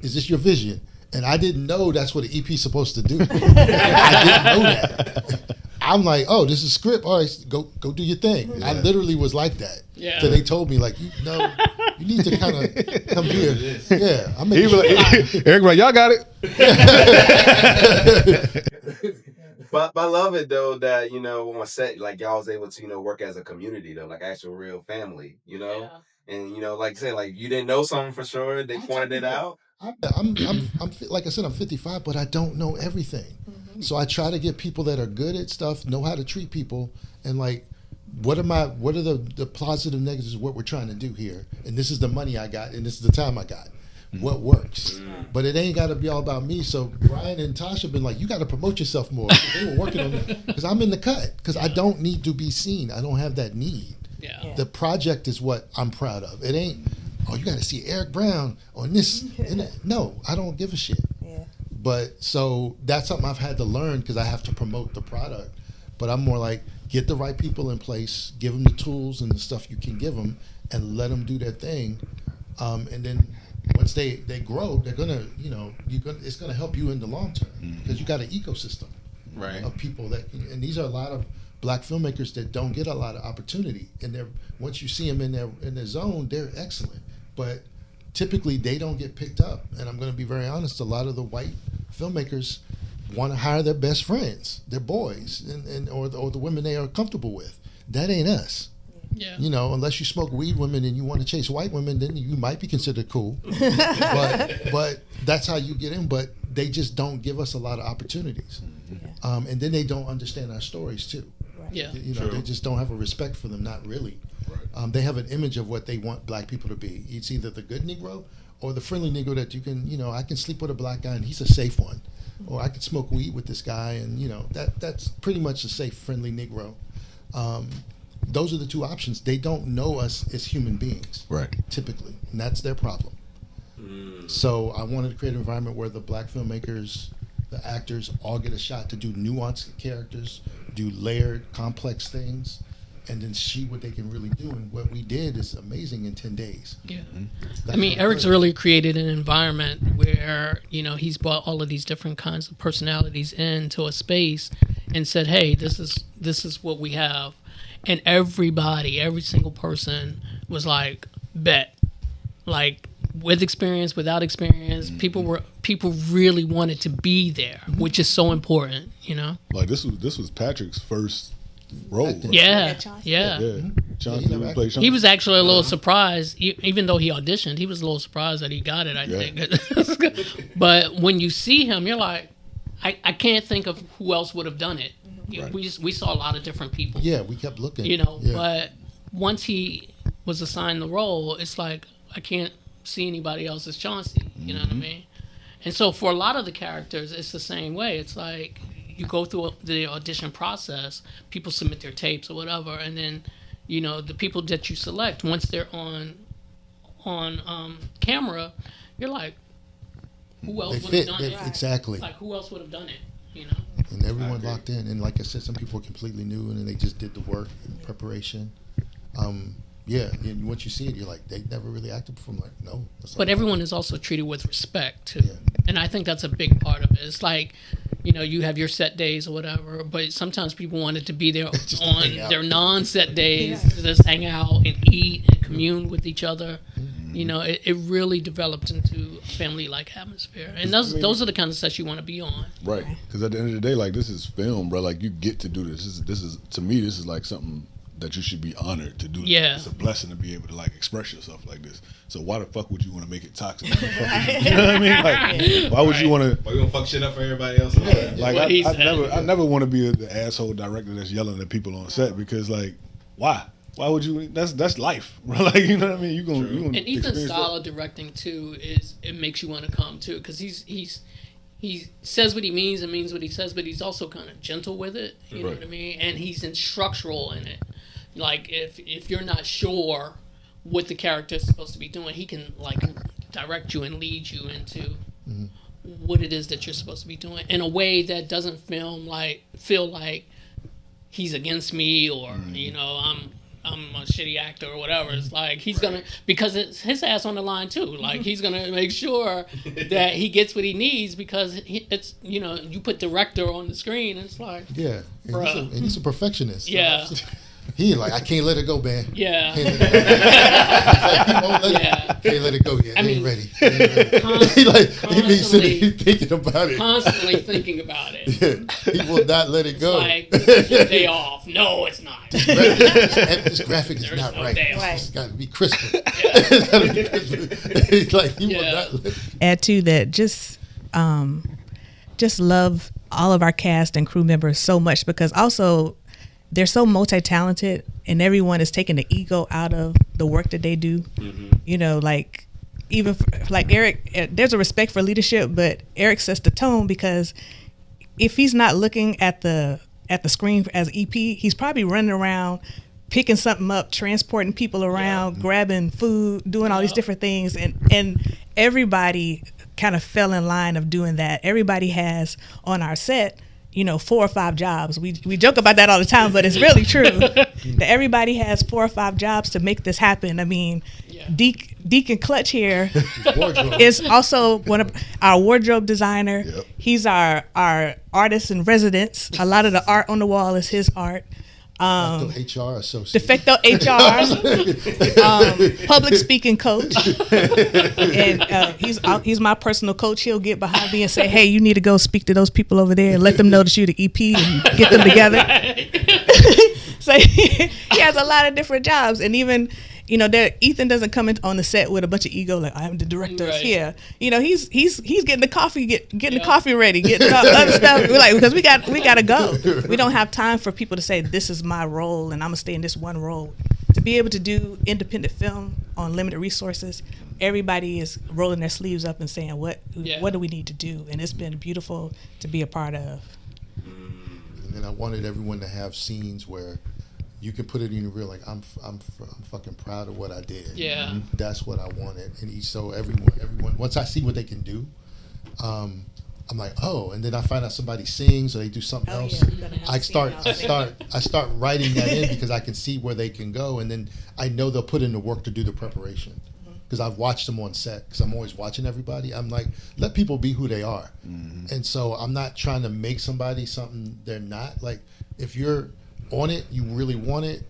Is this your vision?" And I didn't know that's what an EP's supposed to do. I didn't know that. I'm like, "Oh, this is script. All right, go do your thing." Yeah. I literally was like that. Yeah. So they told me like, you need to kind of come here. Yeah, I'm making sure. Eric, right, y'all got it. But I love it though that on set like y'all was able to work as a community though, like actual real family, and like say like you didn't know something for sure, they pointed it out. I'm like I said, I'm 55, but I don't know everything. Mm-hmm. So I try to get people that are good at stuff, know how to treat people, and like, what are the positive negatives of what we're trying to do here? And this is the money I got, and this is the time I got. What works? But it ain't got to be all about me. So Brian and Tasha been like, you got to promote yourself more. They were working on that because I'm in the cut because I don't need to be seen. I don't have that need. Yeah. The project is what I'm proud of. It ain't, oh, you got to see Eric Brown on this and that. No, I don't give a shit. Yeah. But so that's something I've had to learn because I have to promote the product. But I'm more like, get the right people in place, give them the tools and the stuff you can give them, and let them do their thing. And then once they grow, they're gonna, it's gonna help you in the long term because you got an ecosystem of people and these are a lot of black filmmakers that don't get a lot of opportunity. And once you see them in their zone, they're excellent. But typically they don't get picked up. And I'm gonna be very honest, a lot of the white filmmakers want to hire their best friends, their boys, or the women they are comfortable with. That ain't us. Yeah. Unless you smoke weed women and you want to chase white women, then you might be considered cool. but that's how you get in. But they just don't give us a lot of opportunities. Yeah. And then they don't understand our stories too. Right. Yeah. They just don't have a respect for them. Not really. Right. They have an image of what they want black people to be. It's either the good Negro or the friendly Negro that you can, I can sleep with a black guy and he's a safe one. Or I could smoke weed with this guy and, that's pretty much a safe, friendly Negro. Those are the two options. They don't know us as human beings, right? Typically, and that's their problem. So I wanted to create an environment where the black filmmakers, the actors, all get a shot to do nuanced characters, do layered, complex things, and then see what they can really do. And what we did is amazing in 10 days. Yeah. I mean, Eric's really created an environment where, he's brought all of these different kinds of personalities into a space, and said, "Hey, this is what we have," and every single person was like, "Bet," like with experience, without experience, people really wanted to be there, which is so important, you know. Like this was Patrick's first role. Right? Yeah. Chauncey played Chauncey. He was actually a little surprised, even though he auditioned. He was a little surprised that he got it. I think. But when you see him, you're like, I can't think of who else would have done it. Right. We saw a lot of different people. Yeah, we kept looking. You know, but once he was assigned the role, it's like I can't see anybody else as Chauncey. You know what I mean? And so for a lot of the characters, it's the same way. It's like you go through the audition process, people submit their tapes or whatever, and then, you know, the people that you select, once they're on camera, you're like, who else would have done it? Exactly. Like, who else would have done it? You know? And everyone locked in. And like I said, some people were completely new, and then they just did the work and preparation. Yeah, and once you see it, you're like, they never really acted before. I'm like, no. But everyone is also treated with respect, too. Yeah. And I think that's a big part of it. It's like, you know, you have your set days or whatever, but sometimes people wanted to be there on their non-set days to just hang out and eat and commune with each other. Mm-hmm. You know, it really developed into a family-like atmosphere. And those are the kind of sets you want to be on. Right. Because at the end of the day, like, this is film, bro. Like, you get to do this. This is to me, this is like something that you should be honored to do. Yeah. It's a blessing to be able to, like, express yourself like this. So why the fuck would you want to make it toxic? You know what I mean? Like, why would you want to? Why you gonna fuck shit up for everybody else? Like, I never want to be the asshole director that's yelling at people on set, because, like, why? Why would you? That's life, bro. Like, you know what I mean? You gonna and Ethan's style of directing too it makes you want to come too, because he says what he means and means what he says, but he's also kind of gentle with it. You know what I mean? And he's instructional in it. Like, if you're not sure what the character is supposed to be doing, he can, like, direct you and lead you into what it is that you're supposed to be doing in a way that doesn't feel like he's against me, or you know, I'm a shitty actor or whatever. It's like he's gonna, because it's his ass on the line too. Like, he's gonna make sure that he gets what he needs, because it's, you know, you put director on the screen, and it's like, yeah, and he's a perfectionist. Yeah. He like, I can't let it go, man. Yeah. Can't let it go yet. I ain't ready. He be sitting thinking about it. Constantly thinking about it. Yeah. He will not let it go. Like, this is your day off. No, it's not. This graphic is not right. It's got to be crisper. It's got to be crisper. He's like, he will not let it. Add to that, just love all of our cast and crew members so much, because also they're so multi-talented, and everyone is taking the ego out of the work that they do. You know, like, even like Eric, there's a respect for leadership, but Eric sets the tone, because if he's not looking at the screen as EP, he's probably running around picking something up, transporting people around, grabbing food, doing all these different things, and everybody kind of fell in line of doing that. Everybody has on our set, you know, 4 or 5 jobs. We joke about that all the time, but it's really true that everybody has 4 or 5 jobs to make this happen. I mean, Deacon Clutch here is also one of our wardrobe designer. Yep. He's our artist in residence. A lot of the art on the wall is his art. HR associate. Defecto HR, public speaking coach, and he's my personal coach. He'll get behind me and say, "Hey, you need to go speak to those people over there and let them know that you're the EP and get them together." So he has a lot of different jobs, and even, you know, Ethan doesn't come in on the set with a bunch of ego like, I'm the director here. You know, he's getting the coffee, getting the coffee ready, getting other stuff. We're like, because we gotta go. We don't have time for people to say, this is my role and I'm gonna stay in this one role. To be able to do independent film on limited resources, everybody is rolling their sleeves up and saying, what do we need to do? And it's been beautiful to be a part of. And then I wanted everyone to have scenes where you can put it in your reel, like, I'm fucking proud of what I did. Yeah. That's what I wanted. And so everyone, once I see what they can do, I'm like, oh, and then I find out somebody sings or they do something else. Yeah, I start writing that in, because I can see where they can go, and then I know they'll put in the work to do the preparation. because I've watched them on set, because I'm always watching everybody. I'm like, let people be who they are. And so I'm not trying to make somebody something they're not. Like, if you're on it, you really want it,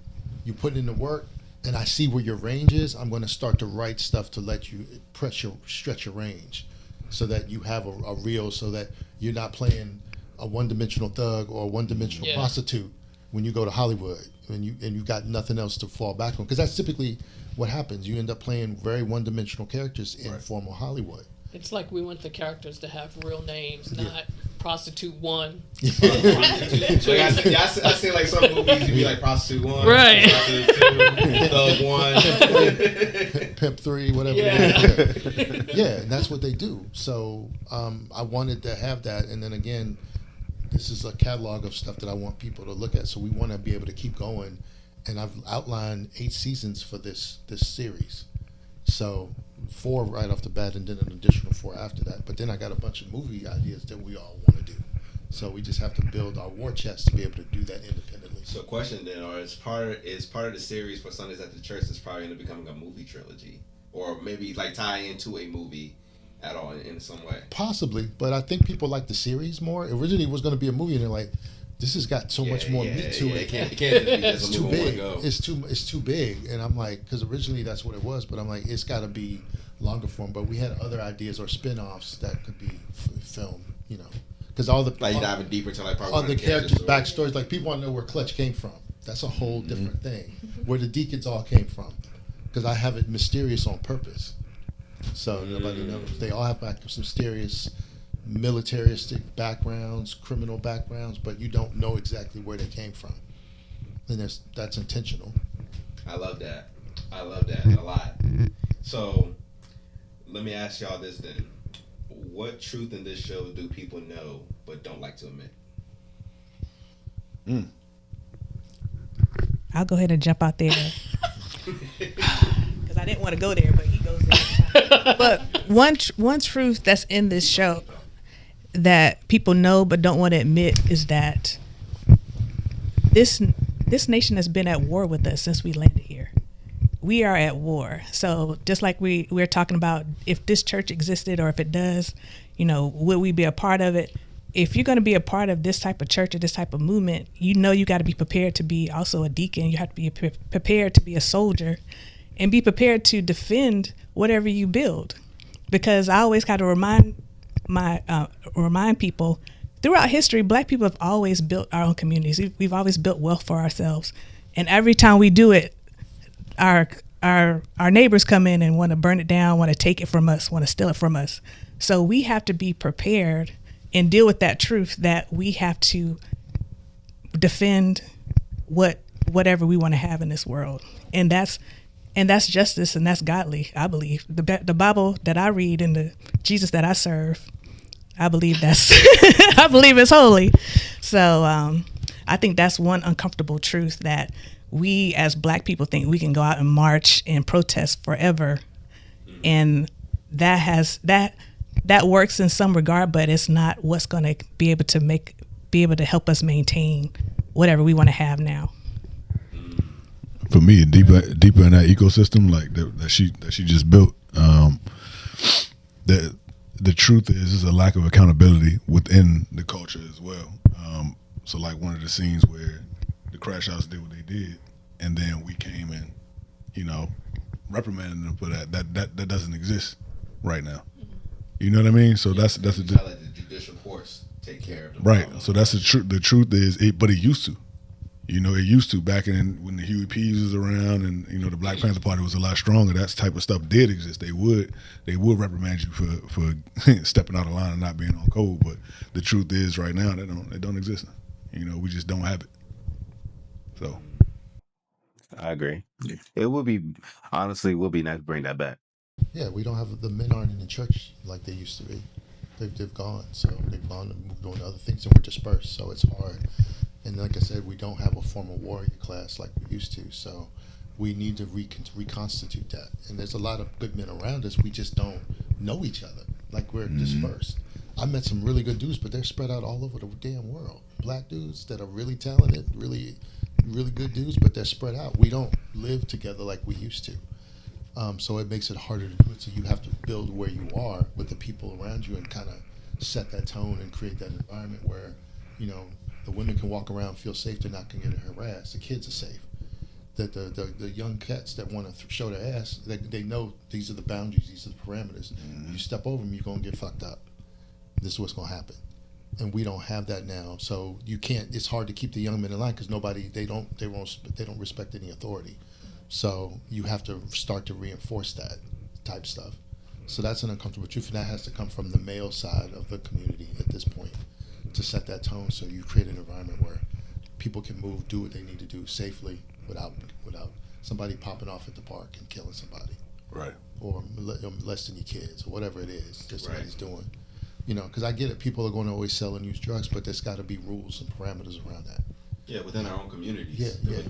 you put in the work, and I see where your range is, I'm going to start to write stuff to let you stretch your range, so that you have a real, so that you're not playing a one-dimensional thug or a one-dimensional prostitute when you go to Hollywood, and you've got nothing else to fall back on, because that's typically what happens. You end up playing very one-dimensional characters in formal Hollywood. It's like we want the characters to have real names, not prostitute one. Prostitute two. Like I say like some movies, you be like prostitute one, right? Prostitute two, thug one, pimp three, whatever. Yeah, and that's what they do. So I wanted to have that, and then again, this is a catalog of stuff that I want people to look at. So we want to be able to keep going, and I've outlined 8 seasons for this series. So 4 right off the bat, and then an additional 4 after that. But then I got a bunch of movie ideas that we all want to do. So we just have to build our war chest to be able to do that independently. So question then, or is part of the series for Sundays at the Church is probably going to becoming a movie trilogy, or maybe like tie into a movie at all in some way? Possibly, but I think people like the series more. Originally it was going to be a movie, and they're like, this has got so much more meat to it. It can't just be just it's a too movie big. Go. It's too big, and I'm like, because originally that's what it was, but I'm like, it's got to be longer form. But we had other ideas or spin-offs that could be filmed, because all the diving deeper to like all the characters' backstories. Like, people want to know where Clutch came from. That's a whole different thing. Where the Deacons all came from, because I have it mysterious on purpose, so nobody knows. They all have some mysterious militaristic backgrounds, criminal backgrounds, but you don't know exactly where they came from, and that's intentional. I love that a lot. So let me ask y'all this then: what truth in this show do people know but don't like to admit? I'll go ahead and jump out there because I didn't want to go there, but he goes there. But one truth that's in this show that people know but don't want to admit is that this nation has been at war with us since we landed here. We are at war. So just like we're talking about, if this church existed, or if it does, would we be a part of it? If you're going to be a part of this type of church or this type of movement, you got to be prepared to be also a deacon. You have to be prepared to be a soldier, and be prepared to defend whatever you build. Because I always got to remind people, throughout history, Black people have always built our own communities. We've always built wealth for ourselves, and every time we do it, our neighbors come in and want to burn it down, want to take it from us, want to steal it from us. So we have to be prepared and deal with that truth that we have to defend whatever we want to have in this world, and that's justice, and that's godly. I believe the Bible that I read and the Jesus that I serve, I believe I believe it's holy. So I think that's one uncomfortable truth, that we as Black people think we can go out and march and protest forever, and that works in some regard, but it's not what's going to be able to help us maintain whatever we want to have now. For me, deeper in that ecosystem, like that she just built, the truth is a lack of accountability within the culture as well. So like one of the scenes where the Crash House did what they did, and then we came and reprimanded them for that doesn't exist right now. You know what I mean? So that's let the judicial courts take care of the right. problem. So that's the truth. The truth is, but it used to. It used to back when the Huey P's was around, and the Black Panther Party was a lot stronger. That type of stuff did exist. They would reprimand you for stepping out of line and not being on code. But the truth is, right now, they don't exist. We just don't have it. So I agree. It would be nice to bring that back. Yeah, we don't have, the men aren't in the church like they used to be. They've gone. So they've gone and moved on to other things, and we're dispersed. So it's hard. And like I said, we don't have a formal warrior class like we used to. So we need to reconstitute that. And there's a lot of good men around us. We just don't know each other. Like, we're dispersed. I met some really good dudes, but they're spread out all over the damn world. Black dudes that are really talented, really, really good dudes, but they're spread out. We don't live together like we used to. So it makes it harder to do it. So you have to build where you are with the people around you and kind of set that tone and create that environment where, you know, the women can walk around, feel safe, they're not going to get harassed. The kids are safe. That the young cats that want to show their ass, they know these are the boundaries, these are the parameters. You step over them, you're going to get fucked up. This is what's going to happen. And we don't have that now. So you can't, it's hard to keep the young men in line because they don't respect any authority. So you have to start to reinforce that type stuff. So that's an uncomfortable truth, and that has to come from the male side of the community at this point to set that tone. So you create an environment where people can move, do what they need to do safely without somebody popping off at the park and killing somebody, Right. or molesting your kids or whatever it is that somebody's doing. You know, because I get it, people are going to always sell and use drugs, but there's got to be rules and parameters around that. Yeah, within our own communities. Yeah.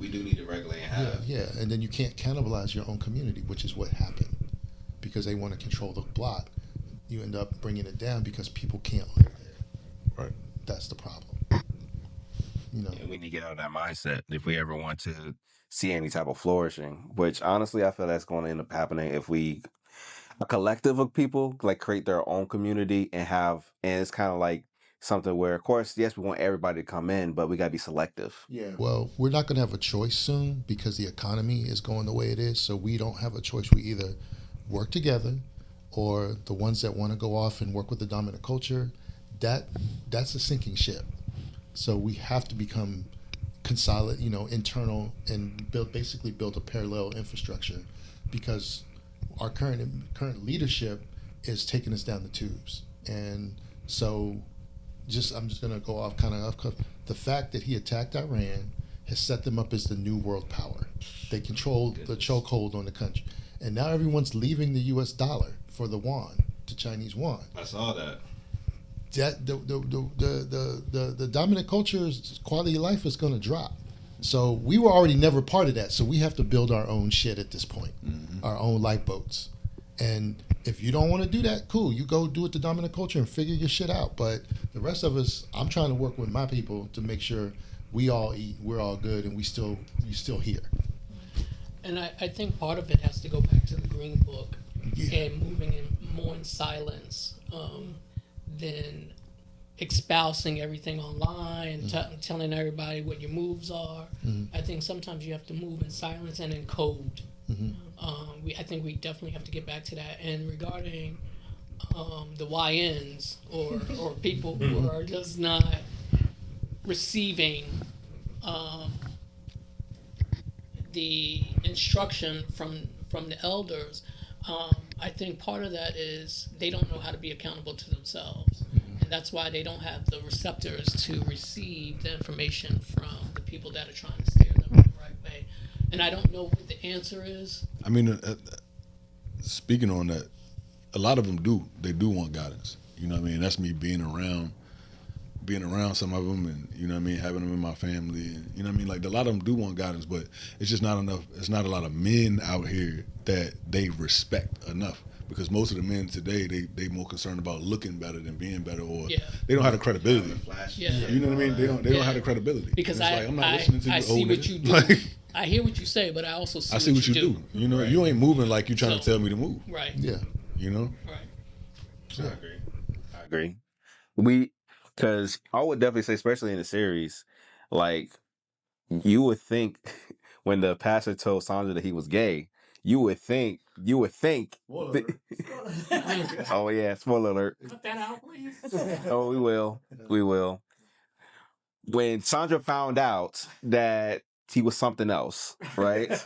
We do need to regulate and have. Yeah, and then you can't cannibalize your own community, which is what happened. Because they want to control the block, you end up bringing it down because people can't live there. Right. That's the problem. You know. And we need to get out of that mindset if we ever want to see any type of flourishing, which honestly I feel that's going to end up happening if a collective of people like create their own community and it's kind of like something where, of course, yes, we want everybody to come in, but we got to be selective. Yeah. Well, we're not going to have a choice soon because the economy is going the way it is. So we don't have a choice. We either work together, or the ones that want to go off and work with the dominant culture, that's a sinking ship. So we have to become internal and build a parallel infrastructure, because our current leadership is taking us down the tubes. And so I'm just going to go off kind of off cuff. The fact that he attacked Iran has set them up as the new world power. They control the chokehold on the country. And now everyone's leaving the U.S. dollar for the yuan, the Chinese yuan. I saw that. That the dominant culture's quality of life is going to drop. So we were already never part of that. So we have to build our own shit at this point, our own lifeboats. And if you don't want to do that, cool. You go do it the dominant culture and figure your shit out. But the rest of us, I'm trying to work with my people to make sure we all eat, we're all good, and you're still here. And I think part of it has to go back to the Green Book and moving more in silence than espousing everything online, telling everybody what your moves are. I think sometimes you have to move in silence and in code. I think we definitely have to get back to that. And regarding the YNs or people who are just not receiving the instruction from the elders, I think part of that is they don't know how to be accountable to themselves. And that's why they don't have the receptors to receive the information from the people that are trying to steer them in the right way. And I don't know what the answer is. I mean, speaking on that, a lot of them do. They do want guidance. You know what I mean? That's me being around some of them, and you know what I mean, having them in my family, and you know what I mean. Like a lot of them do want guidance, but it's just not enough. It's not a lot of men out here that they respect enough, because most of the men today they more concerned about looking better than being better, or they don't have the credibility. You know what I mean? They don't have the credibility. Because I'm not listening to you. I see what you do. I hear what you say, but I also see what you do. You know, you ain't moving like you trying to tell me to move. Right. Yeah. You know. Right. I agree. Because I would definitely say, especially in the series, like you would think when the pastor told Sandra that he was gay, you would think. Oh yeah, spoiler alert. Cut that out, please. Oh, we will. When Sandra found out that he was something else, right?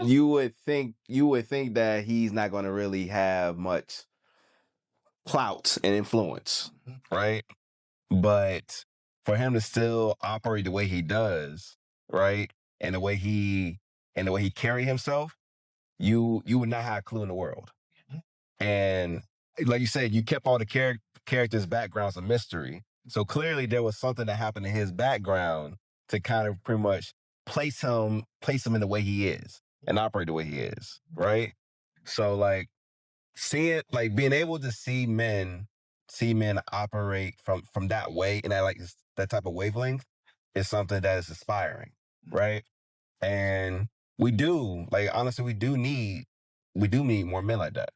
you would think that he's not going to really have much clout and influence, right? But for him to still operate the way he does, right, and the way he carry himself, you would not have a clue in the world. And like you said, you kept all the characters' backgrounds a mystery. So clearly there was something that happened in his background to kind of pretty much place him in the way he is and operate the way he is, right? So like being able to see men operate from that way and that type of wavelength is something that is inspiring, right? And we do, like, honestly, we do need more men like that.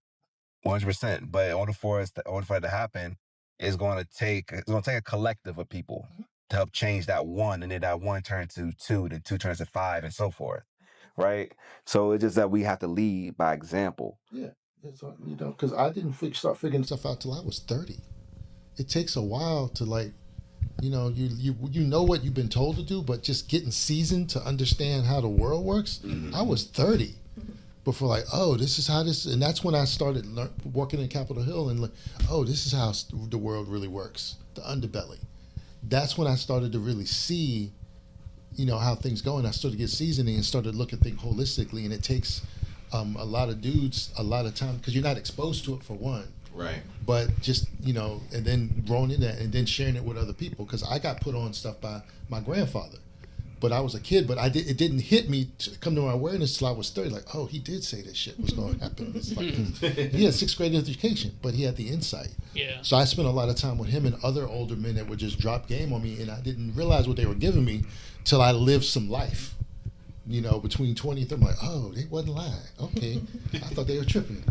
100%. But in order for it to happen, it's going to take a collective of people to help change that one, and then that one turns to two, then two turns to five, and so forth. Right? So it's just that we have to lead by example. Yeah, because I didn't start figuring stuff out till I was 30. It takes a while to you know what you've been told to do, but just getting seasoned to understand how the world works. I was 30 before this is how this, and that's when I started working in Capitol Hill and this is how the world really works, the underbelly. That's when I started to really see, how things go, and I started to get seasoning and started looking at things holistically, and it takes a lot of dudes a lot of time because you're not exposed to it for one. Right. But just, and then growing in that and then sharing it with other people, because I got put on stuff by my grandfather. But I was a kid, but it didn't hit me to come to my awareness till I was 30. Like, oh, he did say this shit was going to happen. It's like, he had 6th grade education, but he had the insight. Yeah. So I spent a lot of time with him and other older men that would just drop game on me, and I didn't realize what they were giving me till I lived some life. Between 20 and 30, I'm like, oh, they wasn't lying. Okay, I thought they were tripping.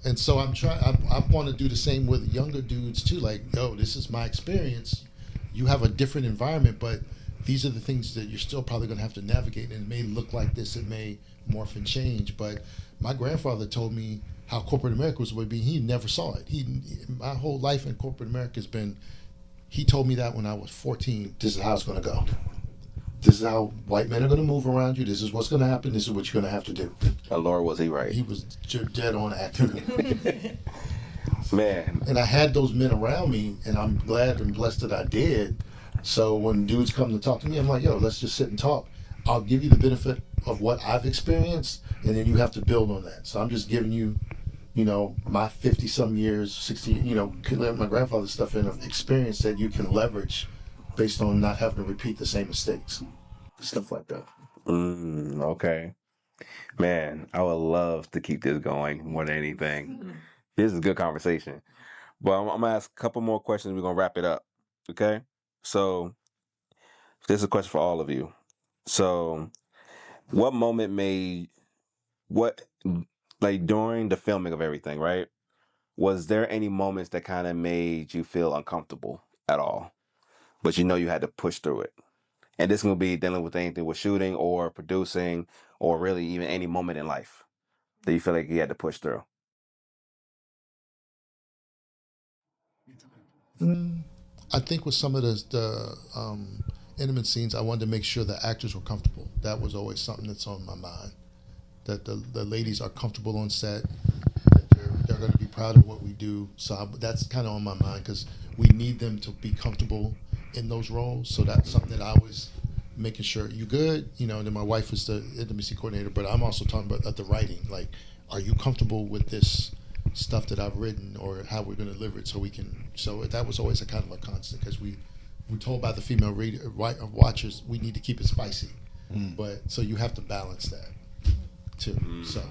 And so I want to do the same with younger dudes too. Like, yo, this is my experience. You have a different environment, but these are the things that you're still probably going to have to navigate. And it may look like this, it may morph and change. But my grandfather told me how corporate America was would be. He never saw it. My whole life in corporate America has been. He told me that when I was 14. This is how it's going to go. This is how white men are going to move around you. This is what's going to happen. This is what you're going to have to do. Lord, was he right? He was dead on accurate. Man. And I had those men around me, and I'm glad and blessed that I did. So when dudes come to talk to me, I'm like, yo, let's just sit and talk. I'll give you the benefit of what I've experienced, and then you have to build on that. So I'm just giving you, my 50-some years, 60, my grandfather's stuff in of experience that you can leverage based on not having to repeat the same mistakes, stuff like that. Okay. Man, I would love to keep this going more than anything. This is a good conversation. But I'm going to ask a couple more questions. We're going to wrap it up. Okay? So, this is a question for all of you. So, what moment during the filming of everything, right? Was there any moments that kind of made you feel uncomfortable at all? But you had to push through it. And this is going to be dealing with anything with shooting or producing or really even any moment in life that you feel like you had to push through. I think with some of the intimate scenes, I wanted to make sure the actors were comfortable. That was always something that's on my mind. That the ladies are comfortable on set, that they're going to be proud of what we do. So that's kind of on my mind because we need them to be comfortable in those roles. So that's something that I was making sure you good, and then my wife was the intimacy coordinator, but I'm also talking about the writing. Like, are you comfortable with this stuff that I've written or how we're going to deliver it so that was always a kind of a constant because we're told by the female watchers we need to keep it spicy. But so you have to balance that too. So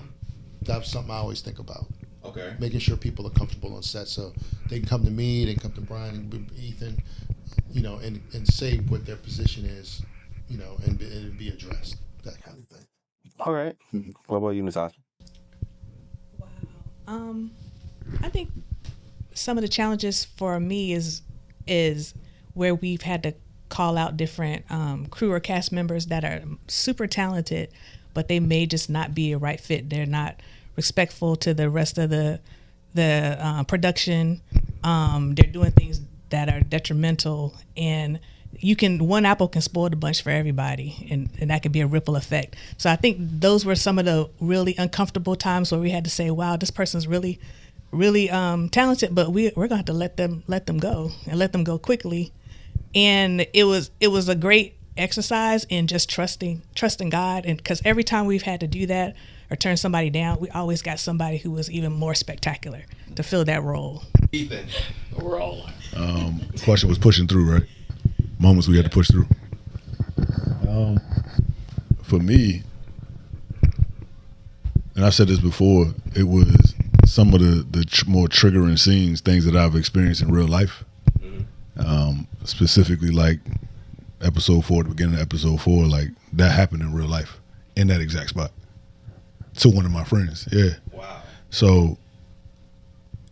that's something I always think about. Okay. Making sure people are comfortable on set so they can come to me, they can come to Brian and Ethan, and say what their position is, and be addressed, that kind of thing. All right. What about you, Natasha? Wow. I think some of the challenges for me is where we've had to call out different crew or cast members that are super talented, but they may just not be a right fit. They're not respectful to the rest of the production. They're doing things that are detrimental, and one apple can spoil the bunch for everybody, and that could be a ripple effect. So I think those were some of the really uncomfortable times where we had to say, wow, this person's really, really talented, but we're going to have to let them go and let them go quickly. And it was a great exercise in just trusting God. And because every time we've had to do that or turn somebody down, we always got somebody who was even more spectacular to fill that role. Ethan. We're all Question was pushing through, right? Moments we had to push through. For me, and I said this before, it was some of the more triggering scenes, things that I've experienced in real life. Specifically, like episode 4, the beginning of episode 4, like that happened in real life. in that exact spot to one of my friends. Yeah. Wow. So,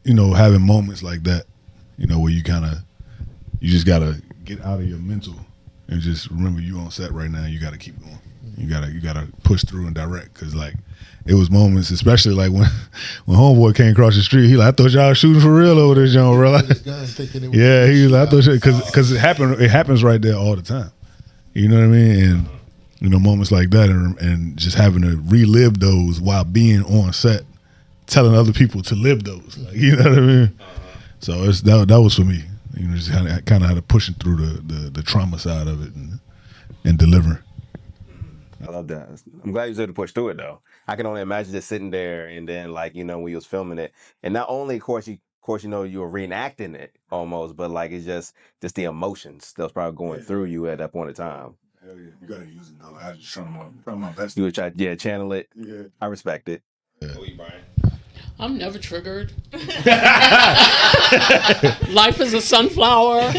having moments like that, where you just gotta get out of your mental and just remember you on set right now. You gotta keep going. You gotta push through and direct, because like it was moments, especially like when homeboy came across the street, he like, I thought y'all was shooting for real over this joint, bro. Yeah, he was like, I thought because it happens right there all the time. You know what I mean? And moments like that, and just having to relive those while being on set, telling other people to live those. Like, you know what I mean? So that was for me. Just kind of had to push it through the trauma side of it and delivering. I love that. I'm glad you was able to push through it though. I can only imagine just sitting there and then when you was filming it, and not only of course you were reenacting it almost, but like it's just the emotions that was probably going through you at that point in time. Hell yeah, you gotta use it though. I just trying my best. You would try, channel it. Yeah, I respect it. Who you, Brian? I'm never triggered. Life is a sunflower.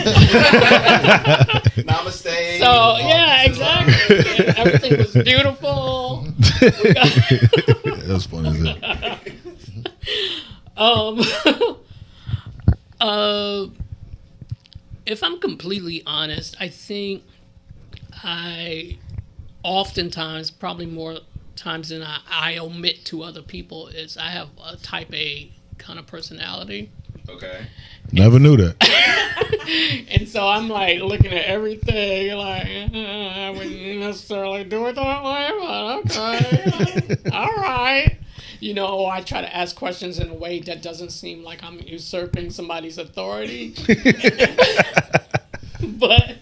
Namaste. So yeah, exactly. And everything was beautiful. That's funny as hell. If I'm completely honest, I think I oftentimes, probably more times than I omit to other people, is I have a type A kind of personality. Okay. Never knew that. And so I'm like looking at everything like, I wouldn't necessarily do it that way, but okay. All right. I try to ask questions in a way that doesn't seem like I'm usurping somebody's authority. But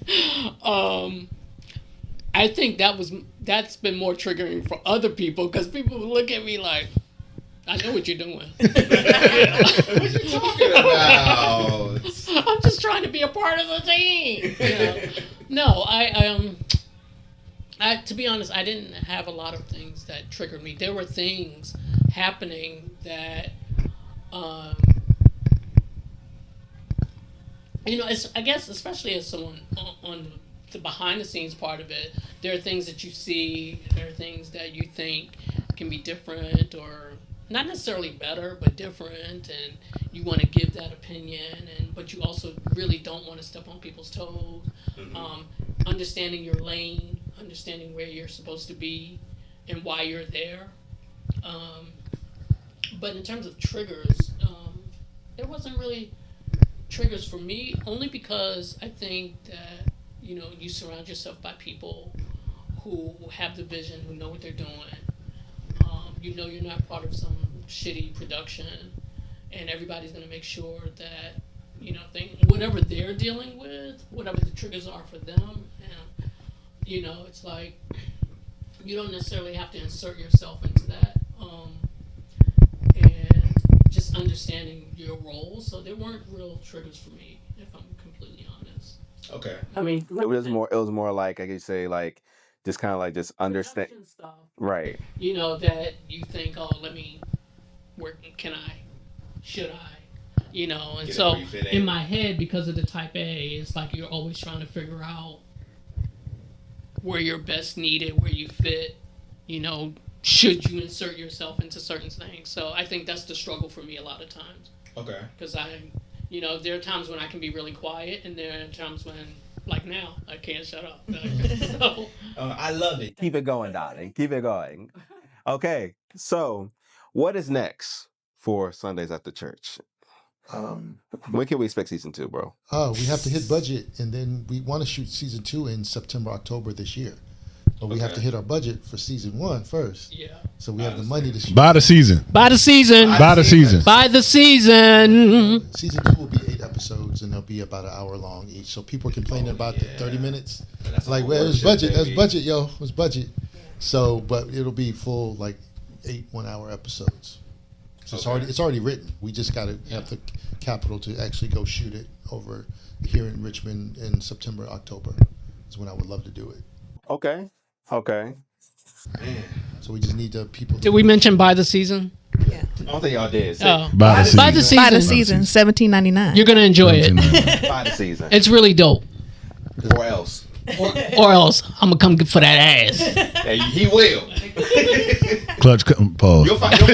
I think that's been more triggering for other people, because people look at me like, I know what you're doing. What you talking about? I'm just trying to be a part of the team. No, I to be honest, I didn't have a lot of things that triggered me. There were things happening that, I guess especially as someone on the behind the scenes part of it, there are things that you see, there are things that you think can be different, or not necessarily better, but different, and you want to give that opinion, but you also really don't want to step on people's toes. Understanding your lane, understanding where you're supposed to be and why you're there. But in terms of triggers, there wasn't really triggers for me, only because I think that you surround yourself by people who have the vision, who know what they're doing. You're not part of some shitty production, and everybody's going to make sure that whatever they're dealing with, whatever the triggers are for them, and it's like you don't necessarily have to insert yourself into that, and just understanding your role. So there weren't real triggers for me, if I'm completely honest. Okay. I mean, It was more like, I could say, like just kind of like just understand stuff. Right. That you think, should I? And Get so in my head, because of the type A, it's like you're always trying to figure out where you're best needed, where you fit, should you insert yourself into certain things. So I think that's the struggle for me a lot of times. Okay. Because there are times when I can be really quiet, and there are times when, like now, I can't shut up. So, I love it. Keep it going, darling. Keep it going. Okay, so what is next for Sundays at the Church? When can we expect season 2, bro? We have to hit budget, and then we want to shoot season 2 in September, October this year. But we have to hit our budget for season 1 first. Yeah. So we have the money to shoot. By the season. By the season. By the season. By the season. Season 2 will be 8 episodes, and they'll be about an hour long each. So people are complaining about the 30 minutes. Like, well, it was budget. That's budget, yo. It was budget. So, but it'll be full, like, 8 1-hour episodes. So it's already written. We just got to have the capital to actually go shoot it over here in Richmond in September, October. Is when I would love to do it. Okay. So we just need the people. Did we mention by the season? I don't think y'all did. Oh. By the season. By the season, $17.99. You're gonna enjoy it. By the season. It's really dope. Or else. Or else I'm gonna come for that ass. Hey, he will. Clutch pause. You'll find out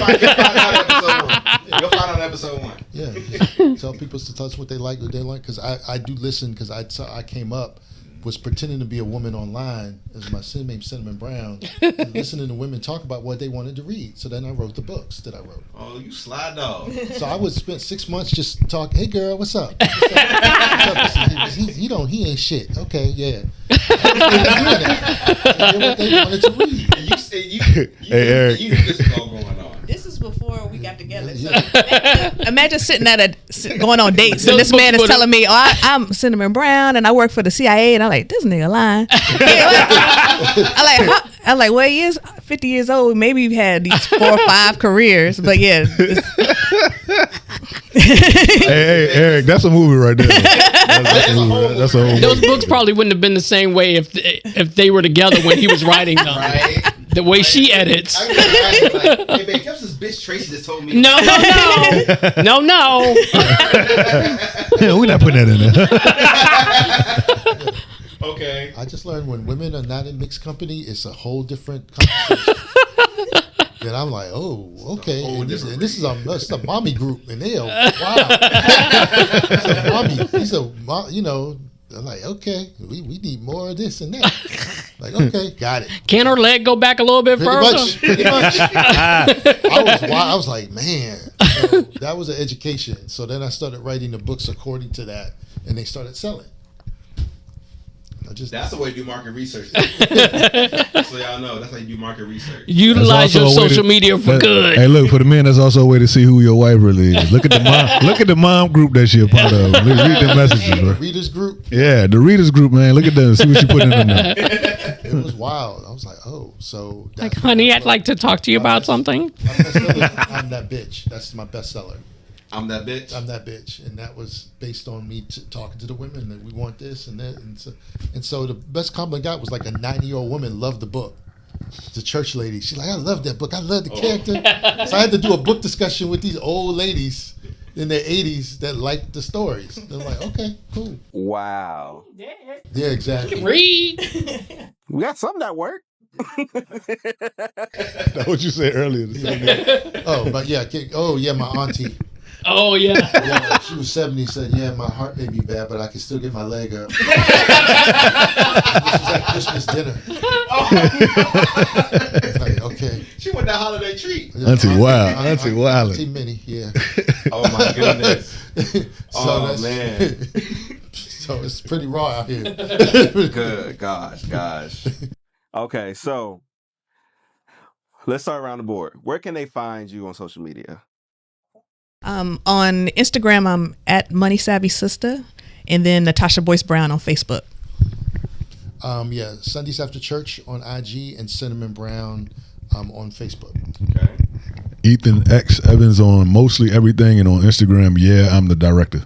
episode 1. You'll find out episode 1. Yeah, just tell people to tell us what they like, because I do listen, because I came up was pretending to be a woman online as my name Cinnamon Brown, and listening to women talk about what they wanted to read. So then I wrote the books that I wrote. Oh, you slide dog. So I would spend 6 months just talk. Hey girl, what's up? What's up? He ain't shit. Okay, yeah. What they wanted to read. And you say you Hey, Eric. you knew this was all going on. This is before we got together. So Yeah. imagine sitting going on dates, and this man is telling me, "Oh, I'm Cinnamon Brown, and I work for the CIA," and I'm like, "This nigga lying." I'm like, well, he is 50 years old. Maybe you've had these 4 or 5 careers, but yeah. Hey, Eric, that's a movie right there. That's a whole movie. Those books probably wouldn't have been the same way if they were together when he was writing them. Right? The way she edits. I was like, hey, babe, that's this bitch Tracy just told me. No. Yeah, we're not putting that in there. Okay. I just learned when women are not in mixed company, it's a whole different conversation. And I'm like, oh, okay. And this is a mommy group, and they are wow. It's a mommy. I'm like, okay, we need more of this and that. Like, okay, got it. Can her leg go back a little bit further? Pretty much. I was like, man, so that was an education. So then I started writing the books according to that, and they started selling. That's the way to do market research. So y'all know, that's how you do market research. Utilize your social media for good. Hey, look, for the men, that's also a way to see who your wife really is. Look at the mom. Look at the mom group that she a part of. Read the messages, bro. Readers group. Yeah, the readers group, man. Look at them. See what she put in them. It was wild. I was like, oh, so Like, honey, I'd like to talk to you about something. My bestseller is I'm That Bitch. That's my bestseller. I'm that bitch. I'm that bitch, and that was based on me talking to the women that we want this and that, and so the best compliment I got was like a 90-year-old woman loved the book. The church lady, she's like, I love that book. I love the character. So I had to do a book discussion with these old ladies in their 80s that liked the stories. They're like, okay, cool. Wow. Yeah, exactly. Read. We got something that work. That's what you said earlier. But yeah, my auntie. Oh, yeah. Yeah, she was 70. Said, "Yeah, my heart may be bad, but I can still get my leg up." This is at Christmas dinner. Like, okay. She want that holiday treat. Auntie Wild. Auntie Wild. Auntie Minnie, yeah. Oh my goodness. So man. So it's pretty raw out here. Good gosh. Okay, so let's start around the board. Where can they find you on social media? On Instagram, I'm at Money Savvy Sister, and then Natasha Boyce Brown on Facebook. Yeah, Sundays After Church on IG and Cinnamon Brown on Facebook. Okay. Ethan X Evans on mostly everything, and on Instagram, yeah, I'm the director.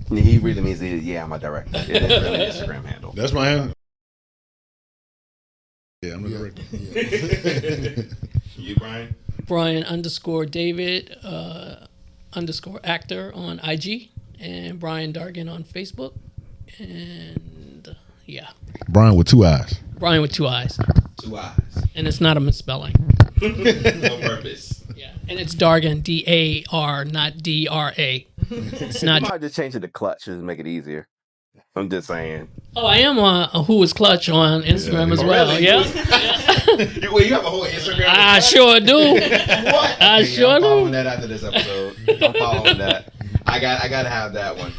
He really means, yeah, I'm a director. It is really an Instagram handle. That's my handle. Yeah, I'm the director. Yeah. You, Brian? Brian _David _actor on IG, and Brian Dargan on Facebook. And yeah. Brian with 2 eyes. Brian with 2 eyes. 2 eyes. And it's not a misspelling. On purpose. Yeah. And it's Dargan, DAR, not DRA. It's not. I might just change it to Clutch just to make it easier. I'm just saying. Oh, I am Who is Clutch on Instagram as well. Really? Yeah. Wait, you have a whole Instagram? I sure do. What? I sure I'm following do. that after this episode. I'm following that. I gotta have that one.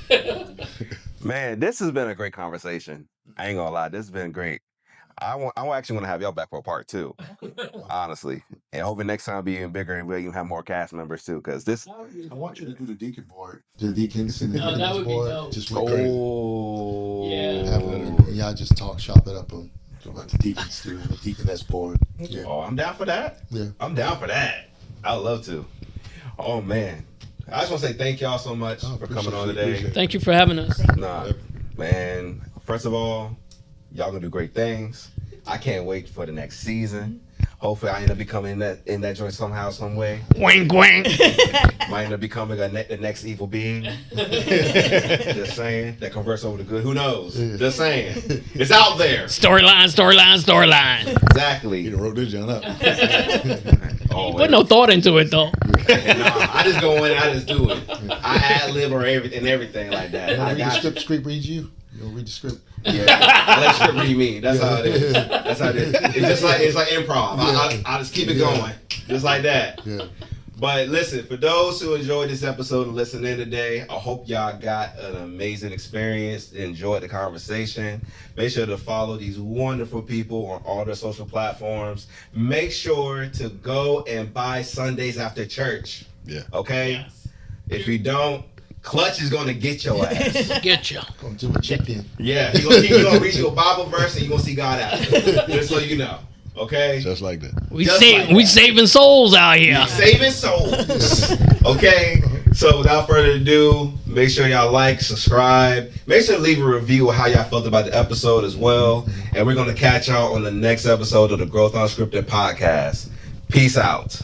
Man, this has been a great conversation. I ain't gonna lie, this has been great. I actually want to have y'all back for a part 2, honestly. And hoping next time be even bigger and we'll even have more cast members too. Because this, I want you to do the deacon board. The deacons and the Oh, that deacons would be board. dope. Just with credit. Yeah. Y'all just chop it up on what the deacons do, the deaconess board. Yeah. Oh, I'm down for that. Yeah. I'm down for that. I'd love to. Oh man. I just want to say thank y'all so much for coming on today. Thank you for having us. nah, man. First of all, y'all gonna do great things. I can't wait for the next season. Hopefully, I end up becoming in that joint somehow, some way. Wink, wink. Might end up becoming the next evil being. Just saying. That converts over to good. Who knows? Just saying. It's out there. Storyline. Exactly. You wrote this John up. Put no thought into it though. I just go in and I just do it. I ad-lib or everything like that. You I read the got script, script reads you. You don't read the script. Yeah, I let script read me. That's how it is. That's how it is. It's like improv. I just keep it going, just like that. Yeah. But listen, for those who enjoyed this episode and listening today, I hope y'all got an amazing experience, enjoyed the conversation. Make sure to follow these wonderful people on all their social platforms. Make sure to go and buy Sundays after church. Yeah. Okay? Yes. If you don't, Clutch is gonna get your ass. Get you. Going to a check-in. Yeah, he gonna read you a Bible verse and you gonna see God after. Just so you know. Okay? Just like that. We Just save, like we that. saving souls out here. Saving souls. Okay? So without further ado, make sure y'all like, subscribe. Make sure to leave a review of how y'all felt about the episode as well. And we're gonna catch y'all on the next episode of the Growth Unscripted podcast. Peace out.